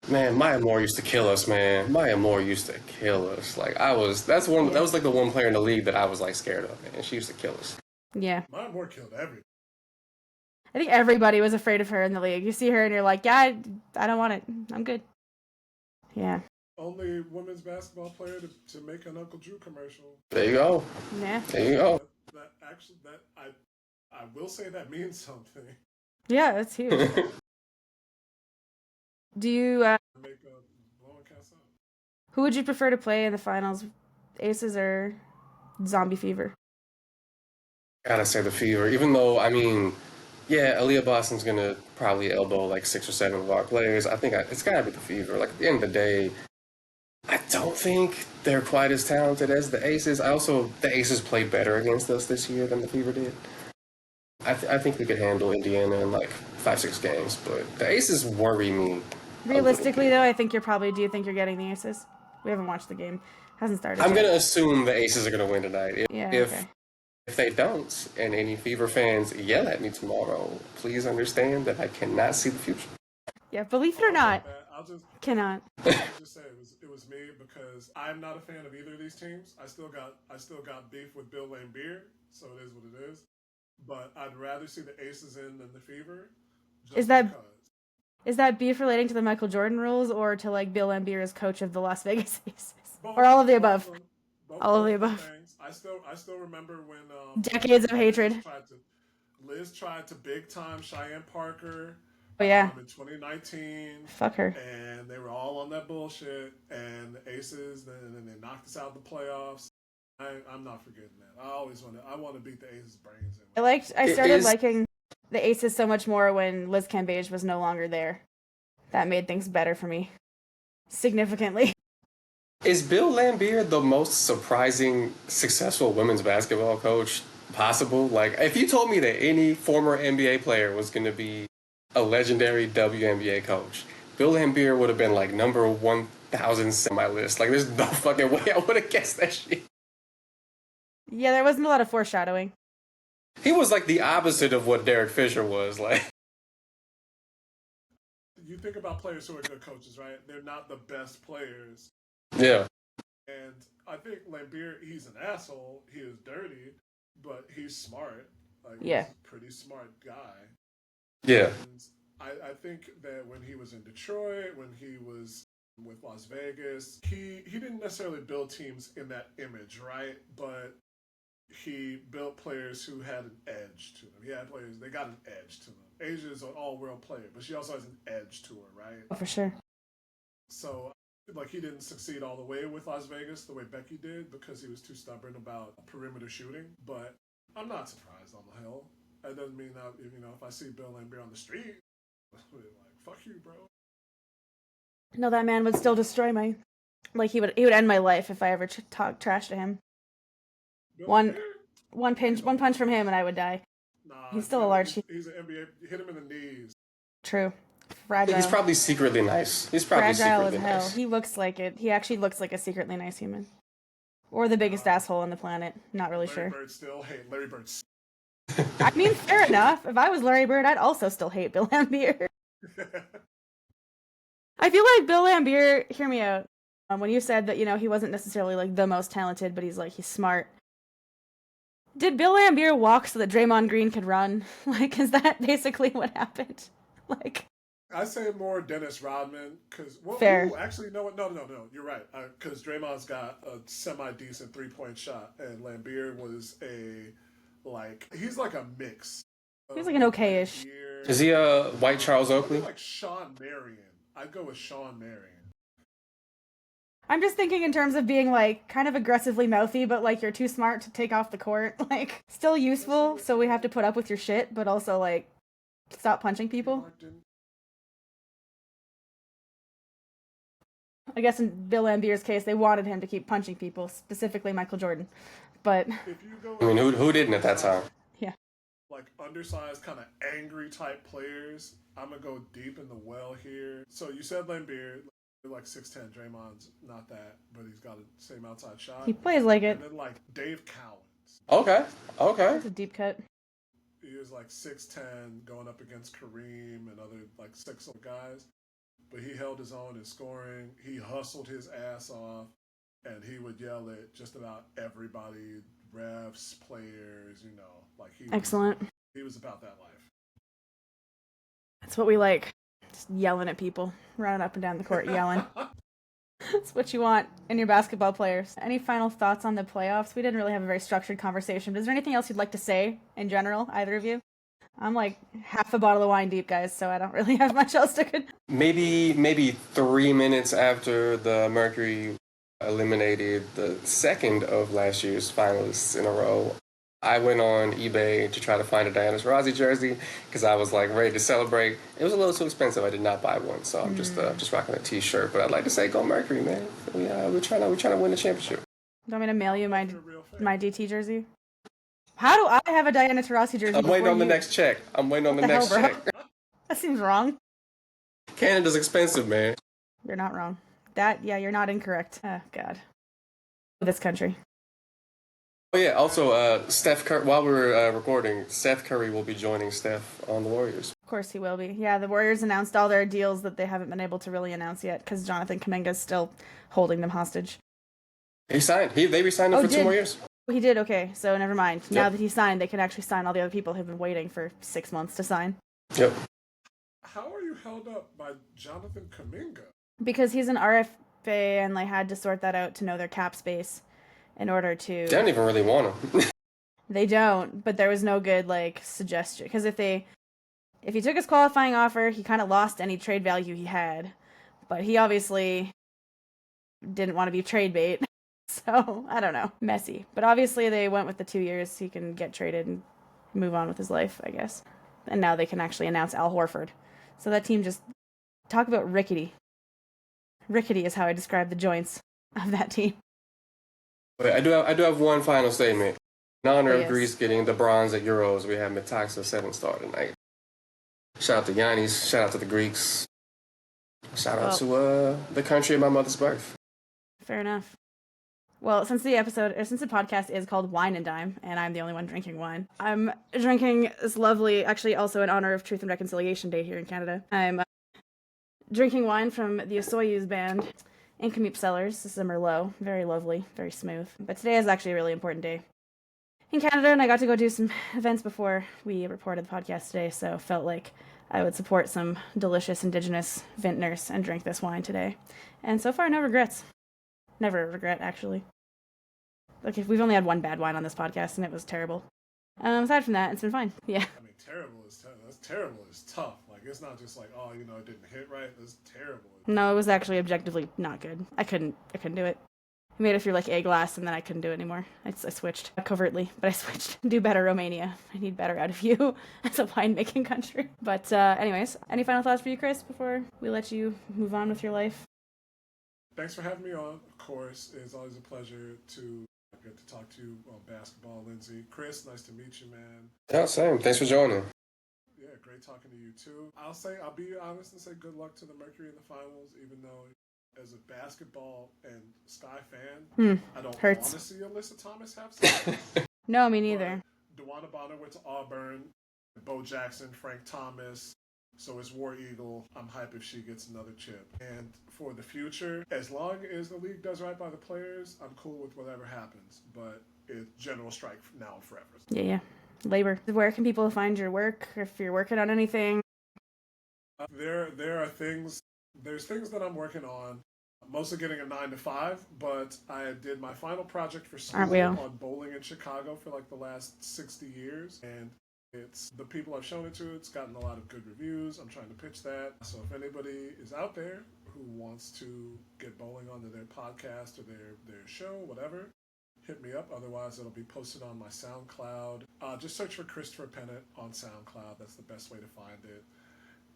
Man, Maya Moore used to kill us, man. Maya Moore used to kill us. Like that was like the one player in the league that I was like scared of, man. She used to kill us. Yeah. Maya Moore killed everything. I think everybody was afraid of her in the league. You see her and you're like, yeah, I don't want it. I'm good. Yeah. Only women's basketball player to make an Uncle Drew commercial. There you go. Yeah. There you go. I will say that means something. Yeah, that's huge. Do you who would you prefer to play in the finals, Aces or Zombie Fever? Gotta say the Fever. Even though, I mean, yeah, Aaliyah Boston's gonna probably elbow like 6 or 7 of our players. I think it's gotta be the Fever. Like at the end of the day, I don't think they're quite as talented as the Aces. The Aces played better against us this year than the Fever did. I think we could handle Indiana in like 5-6 games, but the Aces worry me. Realistically, though, do you think you're getting the Aces? We haven't watched the game. Hasn't started I'm yet. going to assume the Aces are going to win tonight. Okay. If they don't, and any Fever fans yell at me tomorrow, please understand that I cannot see the future. Yeah, believe it or not, cannot. I'll just say it was me because I'm not a fan of either of these teams. I still got beef with Bill Laimbeer, so it is what it is. But I'd rather see the Aces in than the Fever. Is that beef relating to the Michael Jordan rules or to like Bill Laimbeer as coach of the Las Vegas Aces? Or all of the above? All of the above. I still remember when decades of hatred. Liz tried to big time Cheyenne Parker. Oh yeah. In 2019. Fuck her. And they were all on that bullshit. And the Aces, then they knocked us out of the playoffs. I'm not forgetting that. I want to beat the Aces' brains in. I started liking the Aces so much more when Liz Cambage was no longer there. That made things better for me. Significantly. Is Bill Laimbeer the most surprising, successful women's basketball coach possible? Like, if you told me that any former NBA player was going to be a legendary WNBA coach, Bill Laimbeer would have been like number 1,000 on my list. Like, there's no fucking way I would have guessed that shit. Yeah, there wasn't a lot of foreshadowing. He was like the opposite of what Derek Fisher was. Like, you think about players who are good coaches, right? They're not the best players. Yeah. And I think Laimbeer, he's an asshole. He is dirty, but he's smart. Like, Yeah. he's a pretty smart guy. Yeah. And I think that when he was in Detroit, when he was with Las Vegas, he didn't necessarily build teams in that image, right? But he built players who had an edge to them. He had players, they got an edge to them. Asia's an all-world player, but she also has an edge to her, right? Oh, for sure. So, like, he didn't succeed all the way with Las Vegas the way Becky did because he was too stubborn about perimeter shooting. But I'm not surprised on the hill. That doesn't mean that, if I see Bill Laimbeer on the street, like, fuck you, bro. No, that man would still destroy my... Like, he would end my life if I ever talk trash to him. Bill One Laimbeer? punch from him and I would die. Nah, He's still a large... He's an NBA. Hit him in the knees. True. Fragile. He's probably secretly nice. He's probably Fragile secretly as hell. nice. He looks like it. He actually looks like a secretly nice human. Or the biggest asshole on the planet. Not really sure. Larry Bird still hate Larry Bird. I mean, fair enough. If I was Larry Bird, I'd also still hate Bill Laimbeer. I feel like Bill Laimbeer, hear me out. When you said that, he wasn't necessarily like the most talented, but he's smart. Did Bill Laimbeer walk so that Draymond Green could run? Like, is that basically what happened? Like, I say more Dennis Rodman because fair. Actually, no, you're right. Because Draymond's got a semi-decent 3-point shot, and Laimbeer was he's like a mix. He's like an okay-ish. Is he a white Charles Oakley? Like Sean Marion. I'd go with Sean Marion. I'm just thinking in terms of being kind of aggressively mouthy, but you're too smart to take off the court. Still useful, so we have to put up with your shit, but also stop punching people. I guess in Bill Laimbeer's case, they wanted him to keep punching people, specifically Michael Jordan. But If you go I mean, who didn't at that time? Yeah. Like undersized, kind of angry type players, I'm gonna go deep in the well here. So you said Laimbeer, like 6'10", Draymond's not that, but he's got the same outside shot. He plays like it. And then Dave Cowens. Okay. It's a deep cut. He was 6'10", going up against Kareem and other 6 guys. But he held his own in scoring. He hustled his ass off, and he would yell at just about everybody, refs, players, Excellent. He was about that life. That's what we like. Just yelling at people. Running up and down the court yelling. That's what you want in your basketball players. Any final thoughts on the playoffs? We didn't really have a very structured conversation, but is there anything else you'd like to say in general, either of you? I'm half a bottle of wine deep, guys, so I don't really have much else to... Maybe 3 minutes after the Mercury eliminated the second of last year's finalists in a row, I went on eBay to try to find a Diana Taurasi jersey because I was ready to celebrate. It was a little too expensive. I did not buy one, so I'm just rocking a T-shirt. But I'd like to say, go Mercury, man. We're trying to win the championship. You want me to mail you my DT jersey? How do I have a Diana Taurasi jersey? I'm waiting on the next check. That seems wrong. Canada's expensive, man. You're not wrong. You're not incorrect. Oh, God. This country. Oh, yeah. Also, Steph Curry, while we're recording, Steph Curry will be joining Steph on the Warriors. Of course he will be. Yeah, the Warriors announced all their deals that they haven't been able to really announce yet because Jonathan Kuminga's still holding them hostage. He signed. They re-signed him for 2 more years. He did? Okay, so never mind. Yep. Now that he signed, they can actually sign all the other people who've been waiting for 6 months to sign. Yep. How are you held up by Jonathan Kuminga? Because he's an RFA and they had to sort that out to know their cap space in order to... They don't even really want him. They don't, but there was no good, suggestion. Because if he took his qualifying offer, he kind of lost any trade value he had. But he obviously didn't want to be trade bait. So, I don't know. Messy. But obviously they went with the 2 years. He can get traded and move on with his life, I guess. And now they can actually announce Al Horford. So that team just... Talk about rickety. Rickety is how I describe the joints of that team. Wait, I do have one final statement. In honor of Yes. Greece getting the bronze at Euros, we have Metaxa 7-star tonight. Shout out to Yannis. Shout out to the Greeks. Shout out to the country of my mother's birth. Fair enough. Well, since the podcast is called Wine and Dime, and I'm the only one drinking wine, I'm drinking this lovely, actually also in honor of Truth and Reconciliation Day here in Canada, I'm drinking wine from the Soyuz band, Incomute Cellars. This is a Merlot. Very lovely, very smooth. But today is actually a really important day in Canada, and I got to go do some events before we recorded the podcast today, so felt like I would support some delicious Indigenous vintners and drink this wine today. And so far, no regrets. Never a regret, actually. Like, we've only had one bad wine on this podcast, and it was terrible. Aside from that, it's been fine. Yeah. I mean, terrible is tough. Like, it's not just like, oh, it didn't hit right. It's terrible. No, it was actually objectively not good. I couldn't do it. I made it through like a glass, and then I couldn't do it anymore. I switched covertly, but I switched. Do better, Romania. I need better out of you as a winemaking country. But anyways, any final thoughts for you, Chris, before we let you move on with your life? Thanks for having me on. Of course, it's always a pleasure to get to talk to you on basketball, Lindsay. Chris, nice to meet you, man. Yeah, same. Thanks for joining. Yeah, great talking to you too. I'll be honest and say good luck to the Mercury in the finals, even though as a basketball and Sky fan, I don't want to see Alyssa Thomas have something. No, me neither. DeWanna Bonner went to Auburn, Bo Jackson, Frank Thomas, so it's War Eagle. I'm hype if she gets another chip. And for the future, as long as the league does right by the players, I'm cool with whatever happens. But it's general strike now and forever. Yeah. Labor. Where can people find your work if you're working on anything? There are things. There's things that I'm working on. Mostly getting a 9 to 5, but I did my final project for school on bowling in Chicago for like the last 60 years, and it's the people I've shown it to. It's gotten a lot of good reviews. I'm trying to pitch that. So if anybody is out there who wants to get bowling onto their podcast or their show, whatever, hit me up. Otherwise, it'll be posted on my SoundCloud. Just search for Christopher Pennant on SoundCloud. That's the best way to find it.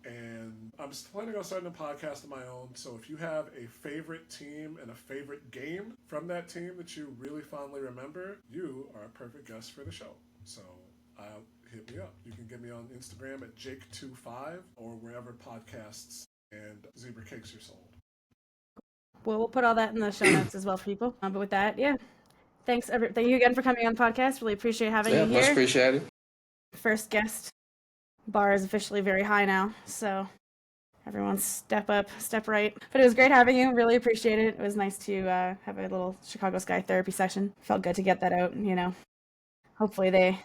And I'm planning on starting a podcast of my own, so if you have a favorite team and a favorite game from that team that you really fondly remember, you are a perfect guest for the show. So hit me up. You can get me on Instagram at Jake25 or wherever podcasts and zebra cakes are sold. Well, we'll put all that in the show notes as well for people. But with that, yeah. Thank you again for coming on the podcast. Really appreciate having you here. Much appreciated. First guest. Bar is officially very high now, so everyone step up, step right. But it was great having you. Really appreciate it. It was nice to have a little Chicago Sky therapy session. Felt good to get that out. Hopefully they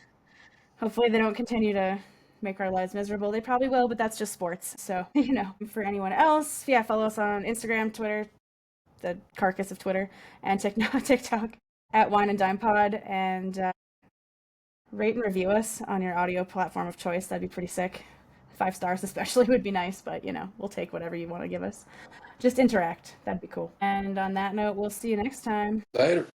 don't continue to make our lives miserable. They probably will, but that's just sports. So for anyone else, follow us on Instagram, Twitter, the carcass of Twitter, and TikTok at wineanddimepod, and rate and review us on your audio platform of choice. That'd be pretty sick. 5 stars especially would be nice, but we'll take whatever you want to give us. Just interact. That'd be cool. And on that note, we'll see you next time. Later.